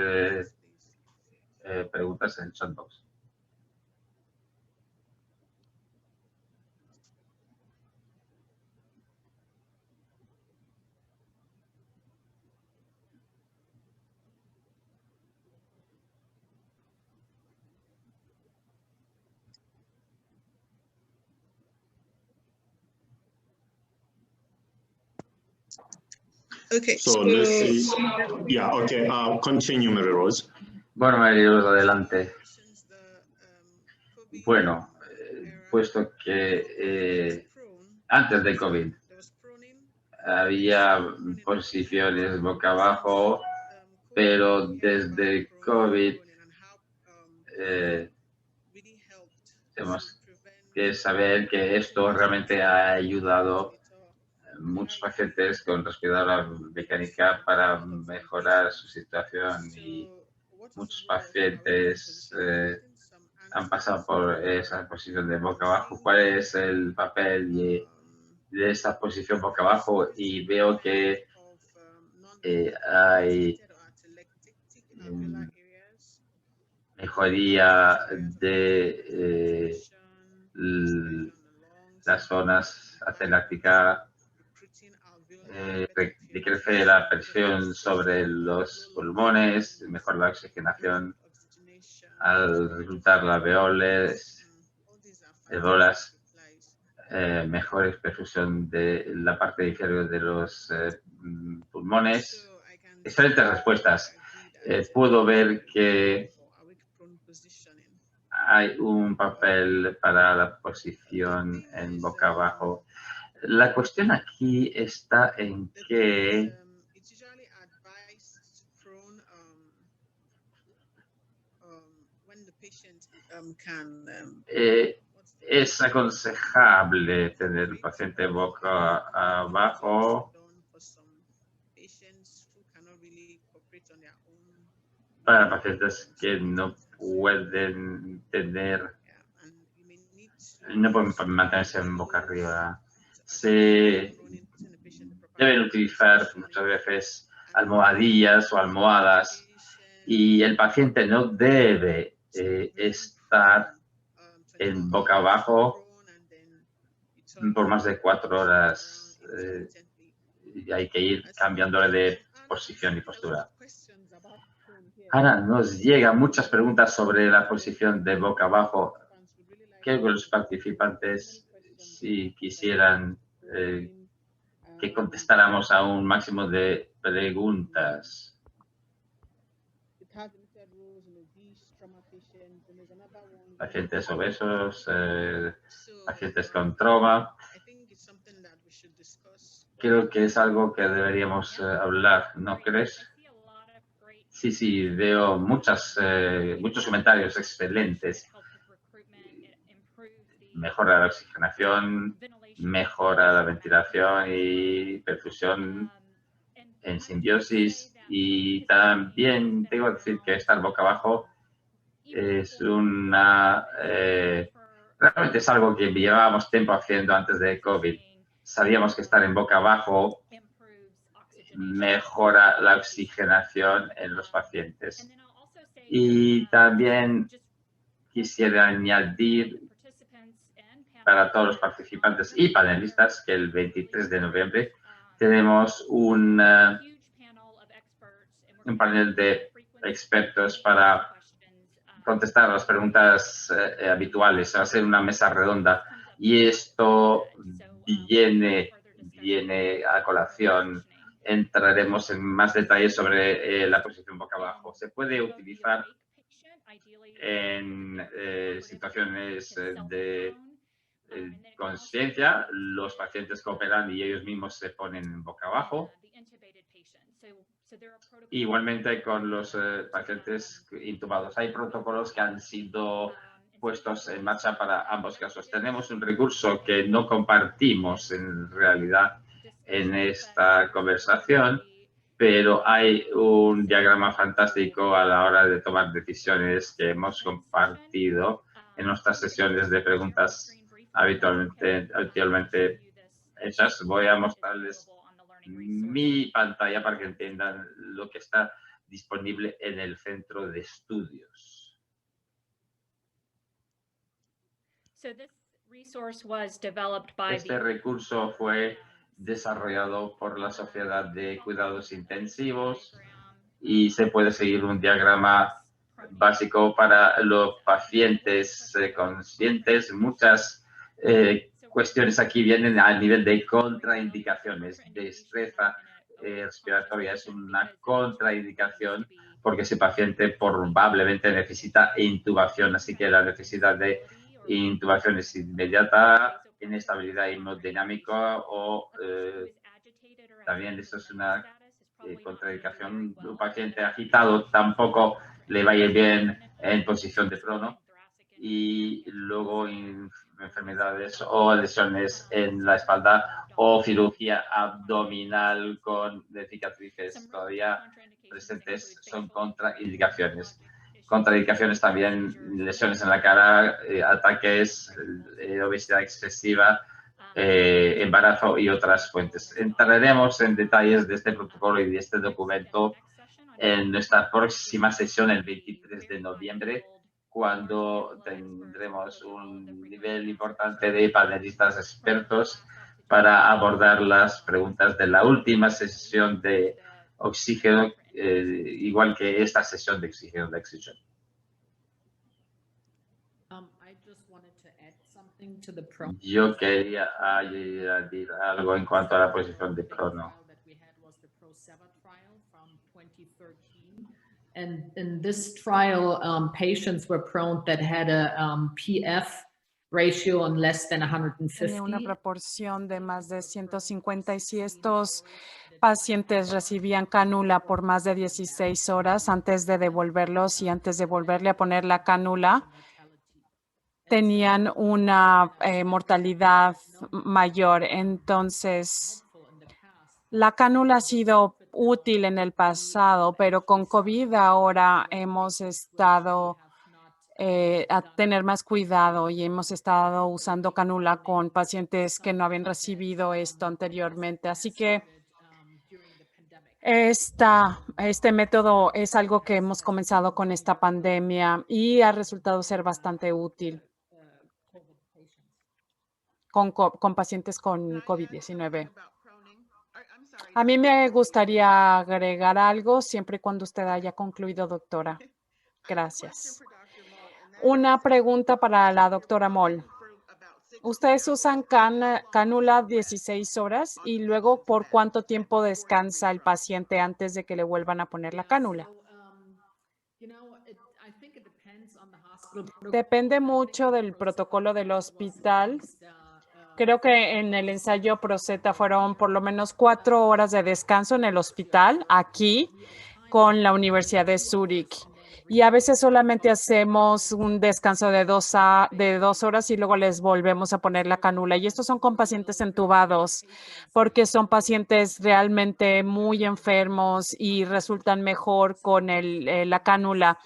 preguntas en chatbox. Okay. So let's see. Yeah, okay. Continue, Mary Rose. Bueno, Mary Rose, adelante. Bueno, puesto que antes de COVID había posiciones boca abajo, pero desde COVID tenemos que saber que esto realmente ha ayudado a muchos pacientes con respiradora mecánica para mejorar su situación y muchos pacientes han pasado por esa posición de boca abajo. ¿Cuál es el papel de esa posición boca abajo? Y veo que hay mejoría de las zonas atelácticas, decrece la presión sobre los pulmones, mejora la oxigenación al reclutar las alveolas, mejor perfusión de la parte inferior de los pulmones. Excelentes respuestas. Puedo ver que hay un papel para la posición en boca abajo. La cuestión aquí está en que es aconsejable tener el paciente boca abajo para pacientes que no pueden mantenerse en boca arriba. Se deben utilizar muchas veces almohadillas o almohadas y el paciente no debe estar en boca abajo por más de 4 horas. Y hay que ir cambiándole de posición y postura. Ahora nos llegan muchas preguntas sobre la posición de boca abajo. Creo que los participantes, si quisieran que contestáramos a un máximo de preguntas. Pacientes obesos, pacientes con trauma. Creo que es algo que deberíamos hablar, ¿no crees? Sí, veo muchos comentarios excelentes. Mejora la oxigenación, mejora la ventilación y perfusión en simbiosis. Y también tengo que decir que estar boca abajo es realmente es algo que llevábamos tiempo haciendo antes de COVID. Sabíamos que estar en boca abajo mejora la oxigenación en los pacientes. Y también quisiera añadir para todos los participantes y panelistas que el 23 de noviembre tenemos un panel de expertos para contestar las preguntas habituales. Va a ser una mesa redonda y esto viene a colación. Entraremos en más detalles sobre la posición boca abajo. Se puede utilizar en situaciones de conciencia. Los pacientes cooperan y ellos mismos se ponen boca abajo. Igualmente con los pacientes intubados. Hay protocolos que han sido puestos en marcha para ambos casos. Tenemos un recurso que no compartimos en realidad en esta conversación, pero hay un diagrama fantástico a la hora de tomar decisiones que hemos compartido en nuestras sesiones de preguntas habitualmente hechas. Voy a mostrarles mi pantalla para que entiendan lo que está disponible en el centro de estudios. Este recurso fue desarrollado por la Sociedad de Cuidados Intensivos y se puede seguir un diagrama básico para los pacientes conscientes. Muchas cuestiones aquí vienen a nivel de contraindicaciones. Destreza respiratoria es una contraindicación porque ese paciente probablemente necesita intubación, así que la necesidad de intubación es inmediata, inestabilidad hemodinámica o también esto es una contraindicación. Un paciente agitado tampoco le va a ir bien en posición de prono y luego enfermedades o lesiones en la espalda o cirugía abdominal con cicatrices todavía presentes son contraindicaciones. Contraindicaciones también, lesiones en la cara, ataques, obesidad excesiva, embarazo y otras fuentes. Entraremos en detalles de este protocolo y de este documento en nuestra próxima sesión el 23 de noviembre, cuando tendremos un nivel importante de panelistas expertos para abordar las preguntas de la última sesión de oxígeno, igual que esta sesión de oxígeno de Oxygen. Yo quería añadir algo en cuanto a la posición de prono. And in this trial, patients were prone that had a PF ratio on less than 150. Tenía una proporción de más de 150 y si estos pacientes recibían cánula por más de 16 horas antes de devolverlos y antes de volverle a poner la cánula, tenían una mortalidad mayor. Entonces, la cánula ha sido útil en el pasado, pero con COVID ahora hemos estado a tener más cuidado y hemos estado usando cánula con pacientes que no habían recibido esto anteriormente. Así que Este método es algo que hemos comenzado con esta pandemia y ha resultado ser bastante útil con pacientes con COVID-19. A mí me gustaría agregar algo siempre y cuando usted haya concluido, doctora. Gracias. Una pregunta para la doctora Moll. Ustedes usan cánula 16 horas y luego ¿por cuánto tiempo descansa el paciente antes de que le vuelvan a poner la cánula? Depende mucho del protocolo del hospital. Creo que en el ensayo Proceta fueron por lo menos 4 horas de descanso en el hospital, aquí, con la Universidad de Zúrich. Y a veces solamente hacemos un descanso de 2 horas y luego les volvemos a poner la cánula. Y estos son con pacientes entubados, porque son pacientes realmente muy enfermos y resultan mejor con la cánula.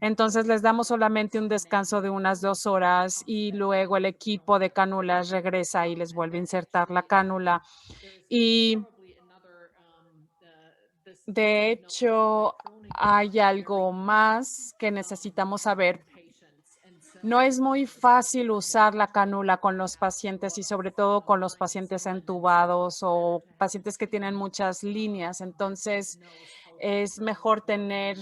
Entonces les damos solamente un descanso de unas 2 horas y luego el equipo de cánulas regresa y les vuelve a insertar la cánula. Y de hecho, hay algo más que necesitamos saber. No es muy fácil usar la cánula con los pacientes y sobre todo con los pacientes entubados o pacientes que tienen muchas líneas. Entonces, es mejor tener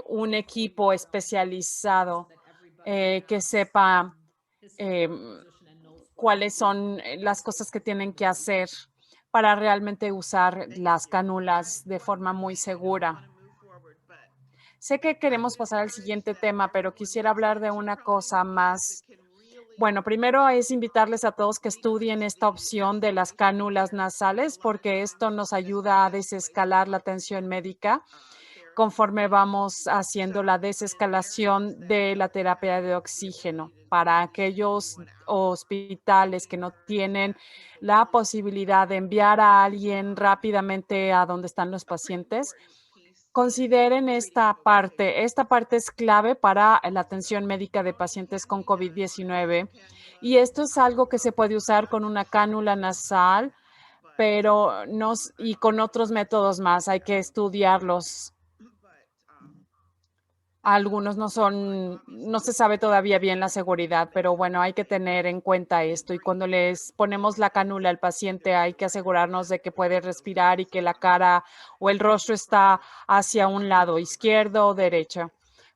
un equipo especializado que sepa cuáles son las cosas que tienen que hacer para realmente usar las cánulas de forma muy segura. Sé que queremos pasar al siguiente tema, pero quisiera hablar de una cosa más. Bueno, primero es invitarles a todos que estudien esta opción de las cánulas nasales, porque esto nos ayuda a desescalar la atención médica conforme vamos haciendo la desescalación de la terapia de oxígeno para aquellos hospitales que no tienen la posibilidad de enviar a alguien rápidamente a donde están los pacientes. Consideren esta parte. Esta parte es clave para la atención médica de pacientes con COVID-19 y esto es algo que se puede usar con una cánula nasal, pero y con otros métodos más. Hay que estudiarlos. Algunos no se sabe todavía bien la seguridad, pero bueno, hay que tener en cuenta esto. Y cuando les ponemos la cánula al paciente, hay que asegurarnos de que puede respirar y que la cara o el rostro está hacia un lado, izquierdo o derecha.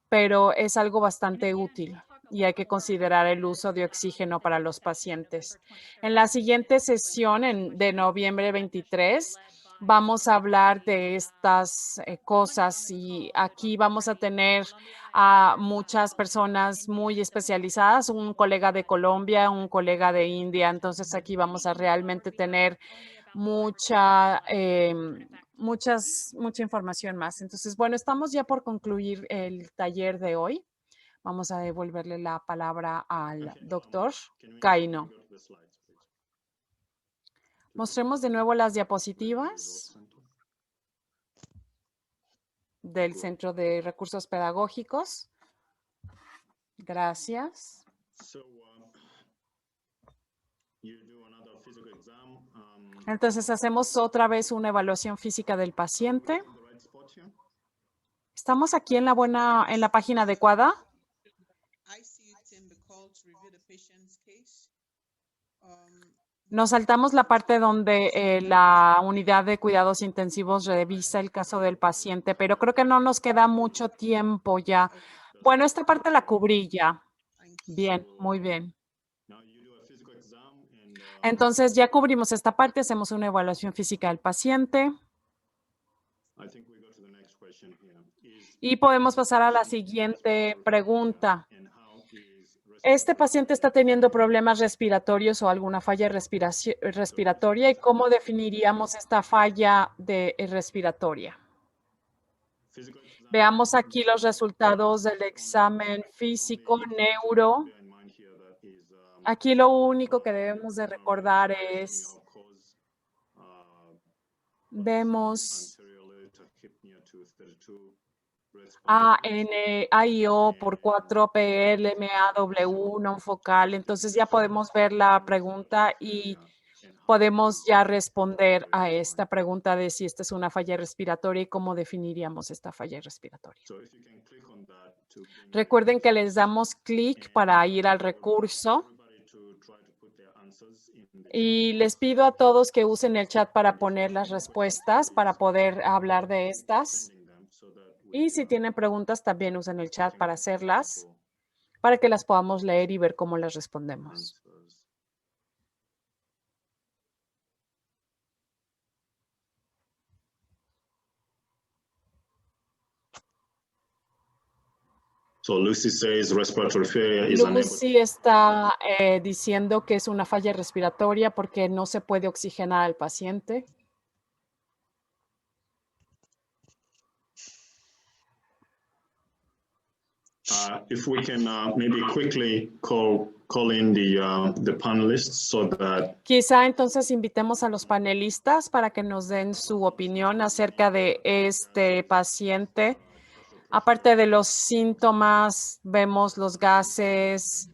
Pero es algo bastante útil y hay que considerar el uso de oxígeno para los pacientes. En la siguiente sesión de noviembre 23, vamos a hablar de estas cosas y aquí vamos a tener a muchas personas muy especializadas, un colega de Colombia, un colega de India. Entonces aquí vamos a realmente tener mucha información más. Entonces, bueno, estamos ya por concluir el taller de hoy. Vamos a devolverle la palabra al doctor Caino. Mostremos de nuevo las diapositivas del Centro de Recursos Pedagógicos. Gracias. Entonces, hacemos otra vez una evaluación física del paciente. ¿Estamos aquí en la página adecuada? Nos saltamos la parte donde la unidad de cuidados intensivos revisa el caso del paciente, pero creo que no nos queda mucho tiempo ya. Bueno, esta parte la cubrí ya. Bien, muy bien. Entonces, ya cubrimos esta parte, hacemos una evaluación física del paciente. Y podemos pasar a la siguiente pregunta. Este paciente está teniendo problemas respiratorios o alguna falla respiratoria. ¿Y cómo definiríamos esta falla respiratoria? Veamos aquí los resultados del examen físico neuro. Aquí lo único que debemos de recordar es, vemos AIO por 4 PLMAW non focal. Entonces ya podemos ver la pregunta y podemos ya responder a esta pregunta de si esta es una falla respiratoria y cómo definiríamos esta falla respiratoria. Recuerden que les damos clic para ir al recurso y les pido a todos que usen el chat para poner las respuestas, para poder hablar de estas. Y si tienen preguntas, también usen el chat para hacerlas, para que las podamos leer y ver cómo las respondemos. So Lucy says respiratory failure is unable. Lucy está diciendo que es una falla respiratoria porque no se puede oxigenar al paciente. If we can maybe quickly call in the panelists so that Quizá entonces invitemos a los panelistas para que nos den su opinión acerca de este paciente. Aparte de los síntomas, vemos los gases,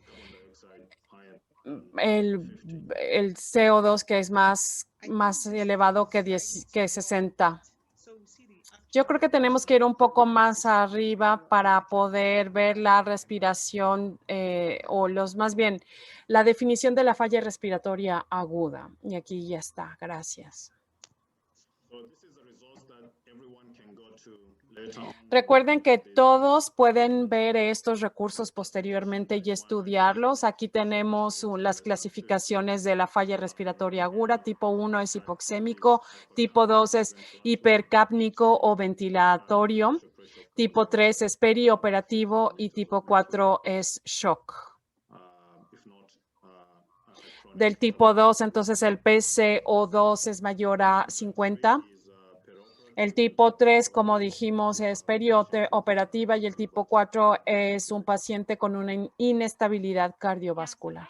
el CO2 que es más elevado que 60. Yo creo que tenemos que ir un poco más arriba para poder ver la respiración más bien, la definición de la falla respiratoria aguda. Y aquí ya está. Gracias. Recuerden que todos pueden ver estos recursos posteriormente y estudiarlos. Aquí tenemos las clasificaciones de la falla respiratoria aguda. Tipo 1 es hipoxémico, tipo 2 es hipercápnico o ventilatorio, tipo 3 es perioperativo y tipo 4 es shock. Del tipo 2, entonces el PCO2 es mayor a 50. El tipo 3, como dijimos, es perioperativa y el tipo 4 es un paciente con una inestabilidad cardiovascular.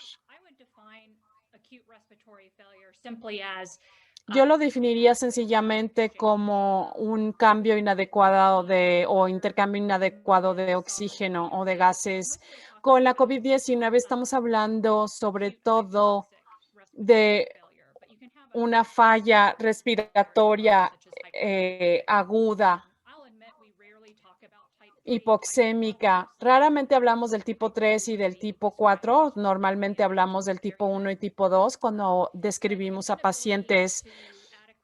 Yo lo definiría sencillamente como un cambio inadecuado o intercambio inadecuado de oxígeno o de gases. Con la COVID-19 estamos hablando sobre todo de una falla respiratoria aguda, hipoxémica. Raramente hablamos del tipo 3 y del tipo 4. Normalmente hablamos del tipo 1 y tipo 2 cuando describimos a pacientes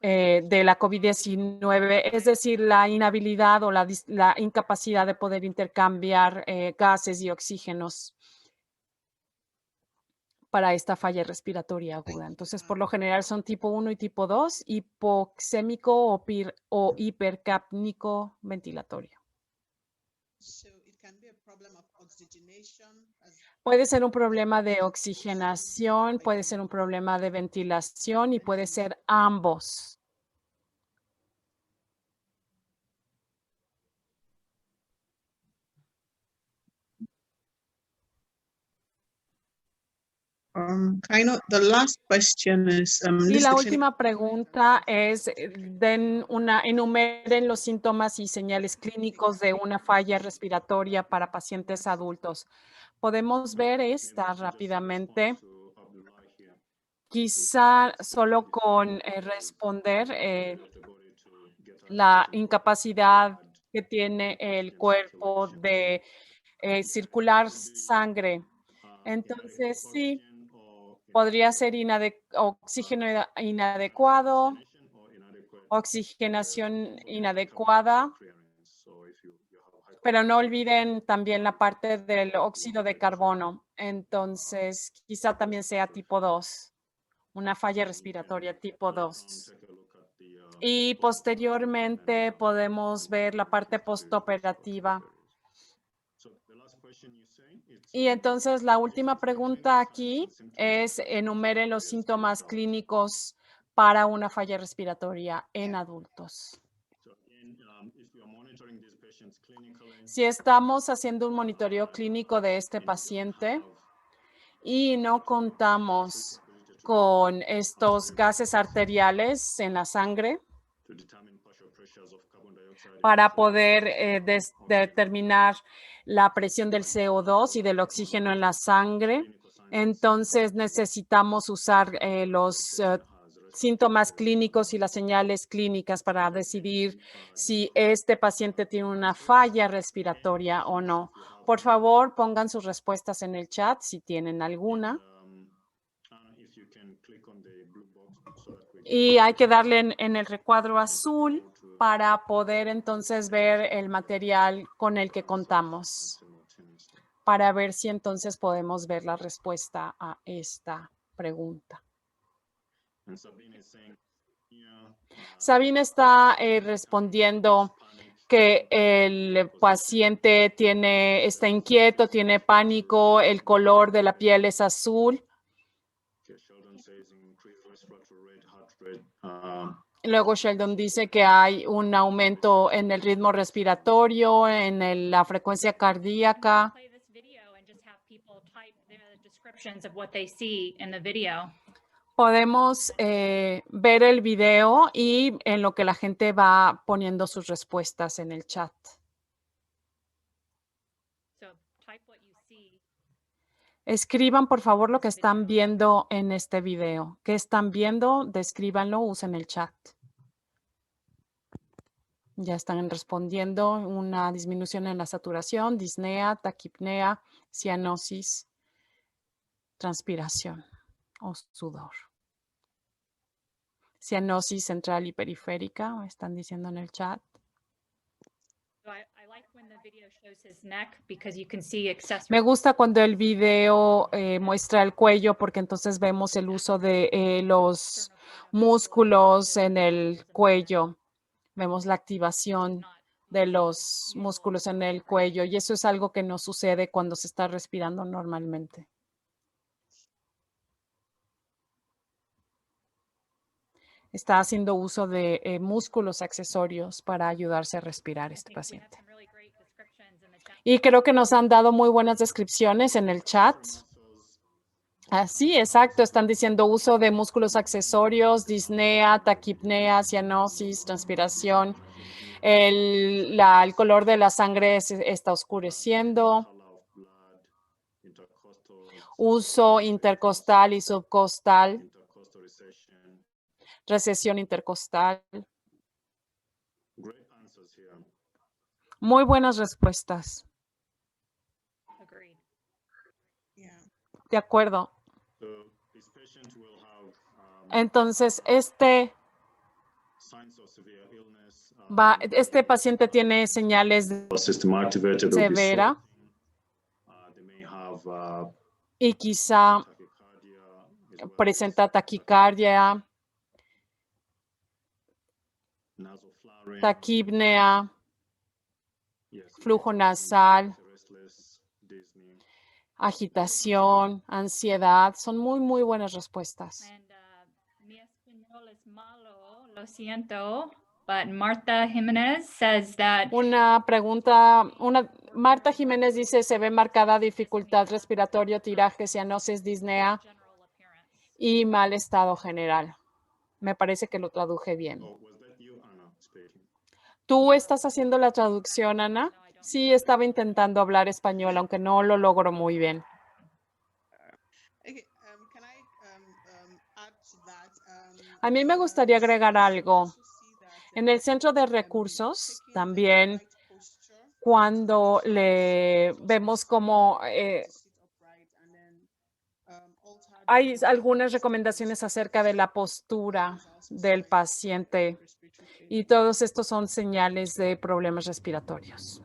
de la COVID-19, es decir, la inhabilidad o la incapacidad de poder intercambiar gases y oxígenos para esta falla respiratoria aguda. Entonces, por lo general son tipo 1 y tipo 2, hipoxémico o hipercápnico ventilatorio. Puede ser un problema de oxigenación, puede ser un problema de ventilación y puede ser ambos. The last question is, Y la última pregunta es, enumeren los síntomas y señales clínicos de una falla respiratoria para pacientes adultos. Podemos ver esta rápidamente. Quizá solo con responder la incapacidad que tiene el cuerpo de circular sangre. Entonces, sí. Podría ser oxígeno inadecuado, oxigenación inadecuada, pero no olviden también la parte del óxido de carbono. Entonces, quizá también sea tipo 2, una falla respiratoria tipo 2. Y posteriormente podemos ver la parte postoperativa. Y entonces la última pregunta aquí es, enumere los síntomas clínicos para una falla respiratoria en adultos. Si estamos haciendo un monitoreo clínico de este paciente y no contamos con estos gases arteriales en la sangre para poder determinar la presión del CO2 y del oxígeno en la sangre, entonces necesitamos usar los síntomas clínicos y las señales clínicas para decidir si este paciente tiene una falla respiratoria o no. Por favor, pongan sus respuestas en el chat si tienen alguna. Y hay que darle en el recuadro azul para poder entonces ver el material con el que contamos, para ver si entonces podemos ver la respuesta a esta pregunta. Sabine está respondiendo que el paciente está inquieto, tiene pánico, el color de la piel es azul. Luego Sheldon dice que hay un aumento en el ritmo respiratorio, en la frecuencia cardíaca. Play this video and just have people type the descriptions of what they see in the video. Podemos ver el video y en lo que la gente va poniendo sus respuestas en el chat. So type what you see. Escriban, por favor, lo que están viendo en este video. ¿Qué están viendo? Descríbanlo, usen el chat. Ya están respondiendo una disminución en la saturación, disnea, taquipnea, cianosis, transpiración o sudor. Cianosis central y periférica, están diciendo en el chat. So I like when the video shows his neck because you can see excess. Me gusta cuando el video muestra el cuello porque entonces vemos el uso de los músculos en el cuello. Vemos la activación de los músculos en el cuello y eso es algo que no sucede cuando se está respirando normalmente. Está haciendo uso de músculos accesorios para ayudarse a respirar este paciente. Y creo que nos han dado muy buenas descripciones en el chat. Sí, exacto. Están diciendo uso de músculos accesorios, disnea, taquipnea, cianosis, transpiración. El color de la sangre está oscureciendo. Uso intercostal y subcostal. Recesión intercostal. Muy buenas respuestas. Agreed. Yeah. De acuerdo. Entonces, este paciente tiene señales de severa y quizá presenta taquicardia, taquipnea, flujo nasal, agitación, ansiedad. Son muy, muy buenas respuestas. And mi español es malo, lo siento, but Marta Jimenez says that Una pregunta, Marta Jiménez dice, se ve marcada dificultad respiratoria, tiraje, cianosis, disnea general appearance. y mal estado general. Me parece que lo traduje bien. ¿Tú estás haciendo la traducción, Ana? Sí, estaba intentando hablar español, aunque no lo logro muy bien. Okay, can I add to that? A mí me gustaría agregar algo. Also see that, En el centro de recursos, también cuando le vemos como sit upright and then alter hay algunas recomendaciones acerca de la postura del paciente y todos estos son señales de problemas respiratorios.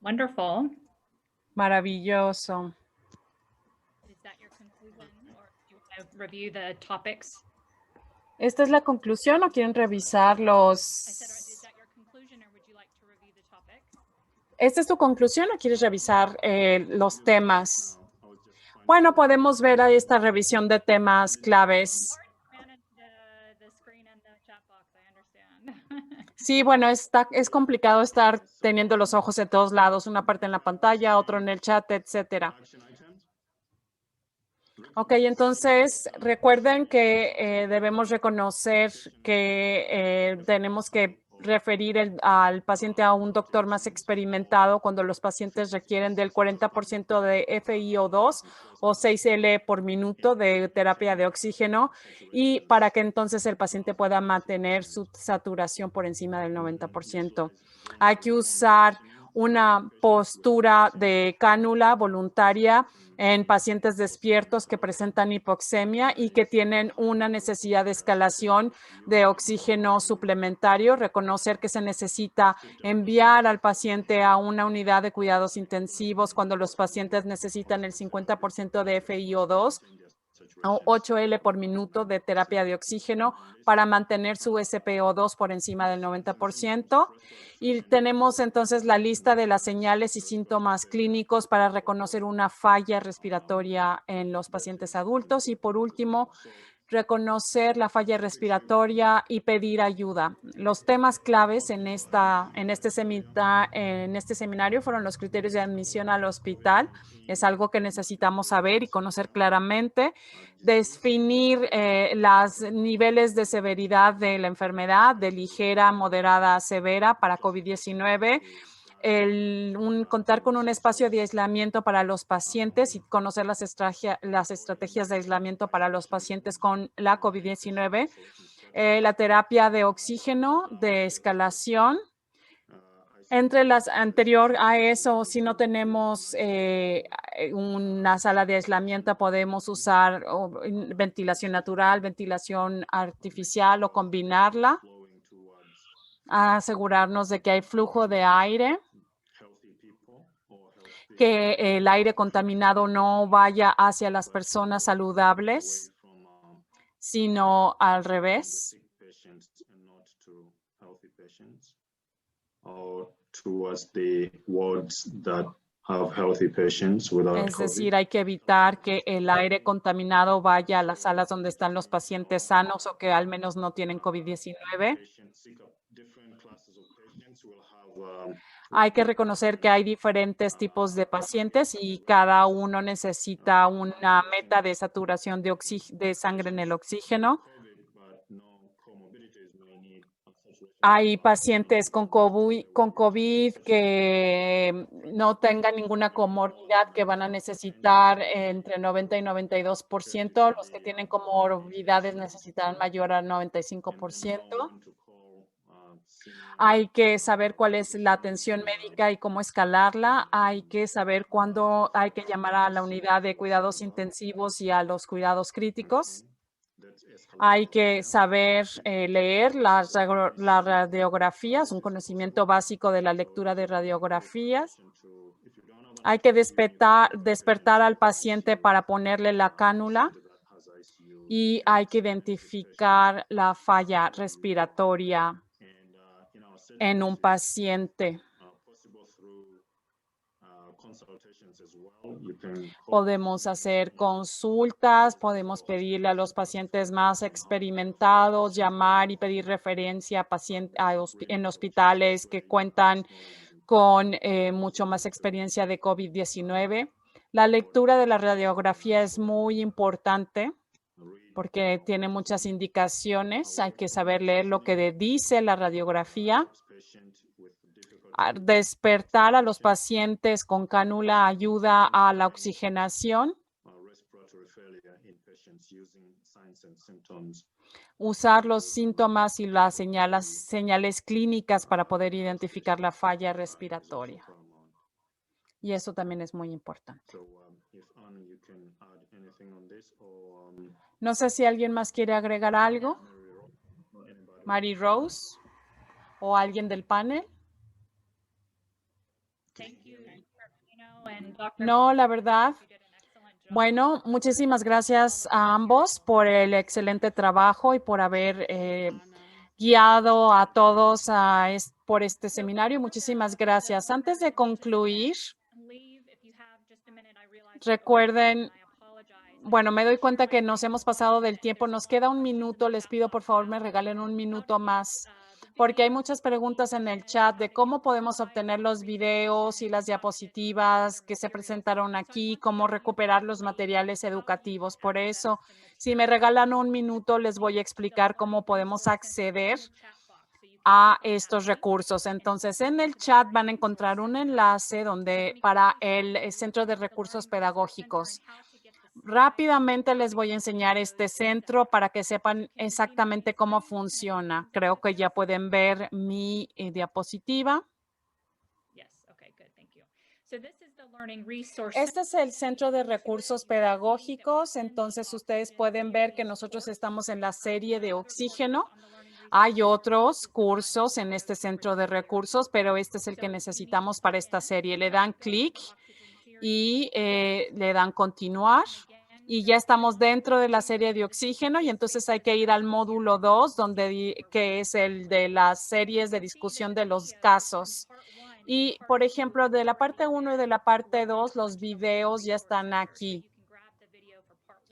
Wonderful. Maravilloso. Is that your conclusion or do you want to review the topics? ¿Esta es la conclusión o quieren revisar I said, is los... that your conclusion or would you like to review the topics? ¿Esta es tu conclusión o quieres revisar los temas? Bueno, podemos ver ahí esta revisión de temas claves. Manage the screen and the chat box, I Sí, bueno, es complicado estar teniendo los ojos en todos lados, una parte en la pantalla, otro en el chat, etcétera. Ok, entonces recuerden que debemos reconocer que tenemos que referir al paciente a un doctor más experimentado cuando los pacientes requieren del 40% de FiO2 o 6L por minuto de terapia de oxígeno y para que entonces el paciente pueda mantener su saturación por encima del 90%. Hay que usar una postura de cánula voluntaria en pacientes despiertos que presentan hipoxemia y que tienen una necesidad de escalación de oxígeno suplementario. Reconocer que se necesita enviar al paciente a una unidad de cuidados intensivos cuando los pacientes necesitan el 50% de FiO2 o 8L por minuto de terapia de oxígeno para mantener su SpO2 por encima del 90%. Y tenemos entonces la lista de las señales y síntomas clínicos para reconocer una falla respiratoria en los pacientes adultos. Y por último, reconocer la falla respiratoria y pedir ayuda. Los temas claves en este seminario fueron los criterios de admisión al hospital. Es algo que necesitamos saber y conocer claramente. Definir los niveles de severidad de la enfermedad, de ligera, moderada, severa para COVID-19. Contar con un espacio de aislamiento para los pacientes y conocer las estrategias de aislamiento para los pacientes con la COVID-19, la terapia de oxígeno de escalación. Entre las anterior a eso, si no tenemos una sala de aislamiento, podemos usar ventilación natural, ventilación artificial o combinarla. Asegurarnos de que hay flujo de aire, que el aire contaminado no vaya hacia las personas saludables, sino al revés. Es decir, hay que evitar que el aire contaminado vaya a las salas donde están los pacientes sanos o que al menos no tienen COVID-19. Hay que reconocer que hay diferentes tipos de pacientes y cada uno necesita una meta de saturación de sangre en el oxígeno. Hay pacientes con COVID que no tengan ninguna comorbilidad que van a necesitar entre 90 y 92%. Los que tienen comorbilidades necesitarán mayor al 95%. Hay que saber cuál es la atención médica y cómo escalarla. Hay que saber cuándo hay que llamar a la unidad de cuidados intensivos y a los cuidados críticos. Hay que saber leer las radiografías, un conocimiento básico de la lectura de radiografías. Hay que despertar al paciente para ponerle la cánula y hay que identificar la falla respiratoria en un paciente. Podemos hacer consultas, podemos pedirle a los pacientes más experimentados, llamar y pedir referencia en hospitales que cuentan con mucho más experiencia de COVID-19. La lectura de la radiografía es muy importante porque tiene muchas indicaciones. Hay que saber leer lo que dice la radiografía. Despertar a los pacientes con cánula ayuda a la oxigenación. Usar los síntomas y las señales clínicas para poder identificar la falla respiratoria. Y eso también es muy importante. No sé si alguien más quiere agregar algo. Mary Rose o alguien del panel. No, la verdad. Bueno, muchísimas gracias a ambos por el excelente trabajo y por haber guiado a todos por este seminario. Muchísimas gracias. Antes de concluir, recuerden, bueno, me doy cuenta que nos hemos pasado del tiempo. Nos queda un minuto. Les pido, por favor, me regalen un minuto más porque hay muchas preguntas en el chat de cómo podemos obtener los videos y las diapositivas que se presentaron aquí, cómo recuperar los materiales educativos. Por eso, si me regalan un minuto, les voy a explicar cómo podemos acceder a estos recursos. Entonces, en el chat van a encontrar un enlace para el Centro de Recursos Pedagógicos. Rápidamente les voy a enseñar este centro para que sepan exactamente cómo funciona. Creo que ya pueden ver mi diapositiva. Este es el Centro de Recursos Pedagógicos. Entonces, ustedes pueden ver que nosotros estamos en la serie de Oxígeno. Hay otros cursos en este centro de recursos, pero este es el que necesitamos para esta serie. Le dan clic y le dan continuar. Y ya estamos dentro de la serie de Oxígeno y entonces hay que ir al módulo 2, que es el de las series de discusión de los casos. Y, por ejemplo, de la parte 1 y de la parte 2, los videos ya están aquí.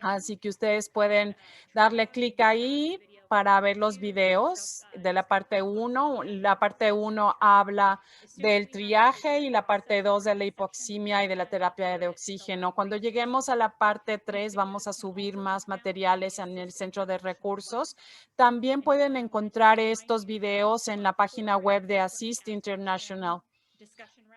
Así que ustedes pueden darle clic ahí para ver los videos de la parte 1. La parte 1 habla del triaje y la parte 2 de la hipoxemia y de la terapia de oxígeno. Cuando lleguemos a la parte 3, vamos a subir más materiales en el centro de recursos. También pueden encontrar estos videos en la página web de Assist International.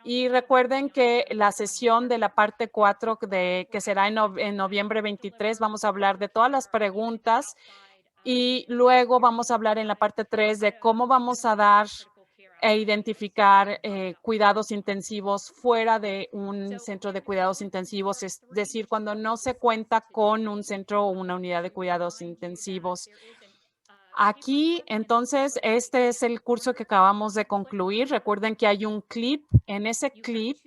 Y recuerden que la sesión de la parte 4, que será en noviembre 23, vamos a hablar de todas las preguntas y luego vamos a hablar en la parte 3 de cómo vamos a dar e identificar cuidados intensivos fuera de un centro de cuidados intensivos, es decir, cuando no se cuenta con un centro o una unidad de cuidados intensivos. Aquí, entonces, este es el curso que acabamos de concluir. Recuerden que hay un clip. En ese clip,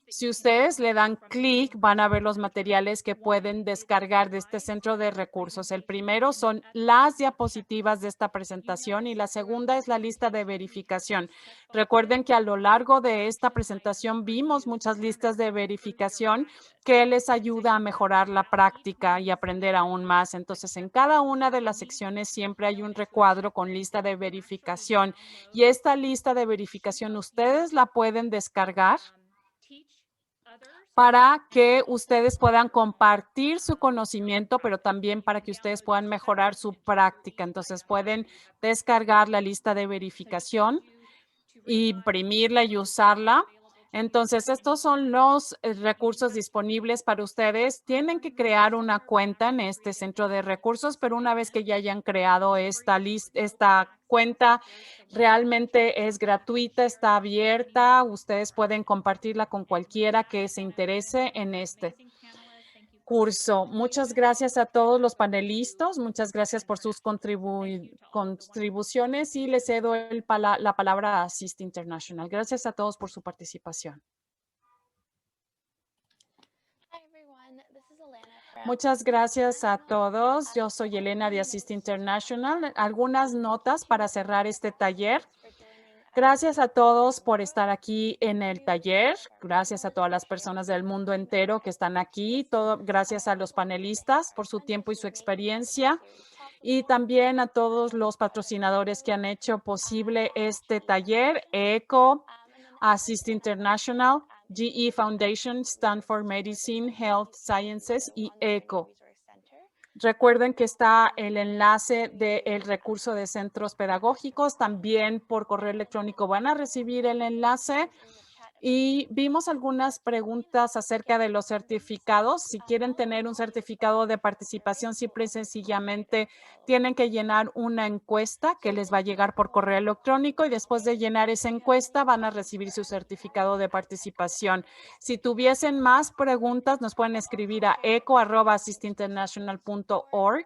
si ustedes le dan clic, van a ver los materiales que pueden descargar de este centro de recursos. El primero son las diapositivas de esta presentación y la segunda es la lista de verificación. Recuerden que a lo largo de esta presentación vimos muchas listas de verificación que les ayuda a mejorar la práctica y aprender aún más. Entonces, en cada una de las secciones siempre hay un recuadro con lista de verificación y esta lista de verificación ustedes la pueden descargar para que ustedes puedan compartir su conocimiento, pero también para que ustedes puedan mejorar su práctica. Entonces, pueden descargar la lista de verificación, imprimirla y usarla. Entonces, estos son los recursos disponibles para ustedes. Tienen que crear una cuenta en este centro de recursos, pero una vez que ya hayan creado esta cuenta, realmente es gratuita, está abierta. Ustedes pueden compartirla con cualquiera que se interese en este curso. Muchas gracias a todos los panelistas. Muchas gracias por sus contribuciones y les cedo la palabra a Assist International. Gracias a todos por su participación. Muchas gracias a todos. Yo soy Elena de Assist International. Algunas notas para cerrar este taller. Gracias a todos por estar aquí en el taller. Gracias a todas las personas del mundo entero que están aquí. Gracias a los panelistas por su tiempo y su experiencia. Y también a todos los patrocinadores que han hecho posible este taller. ECO, Assist International, GE Foundation, Stanford Medicine, Health Sciences y ECO. Recuerden que está el enlace del recurso de centros pedagógicos. También por correo electrónico van a recibir el enlace. Y vimos algunas preguntas acerca de los certificados. Si quieren tener un certificado de participación, simple y sencillamente tienen que llenar una encuesta que les va a llegar por correo electrónico y después de llenar esa encuesta van a recibir su certificado de participación. Si tuviesen más preguntas, nos pueden escribir a eco@assistinternational.org.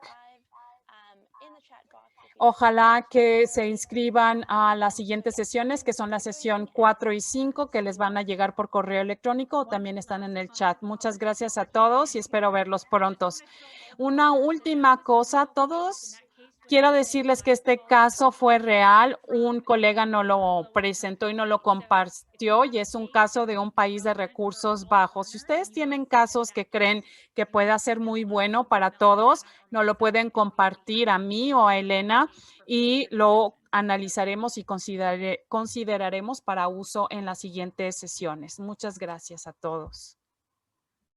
Ojalá que se inscriban a las siguientes sesiones, que son la sesión 4 y 5, que les van a llegar por correo electrónico o también están en el chat. Muchas gracias a todos y espero verlos pronto. Una última cosa, todos Quiero decirles que este caso fue real. Un colega no lo presentó y no lo compartió y es un caso de un país de recursos bajos. Si ustedes tienen casos que creen que pueda ser muy bueno para todos, nos lo pueden compartir a mí o a Elena y lo analizaremos y consideraremos para uso en las siguientes sesiones. Muchas gracias a todos.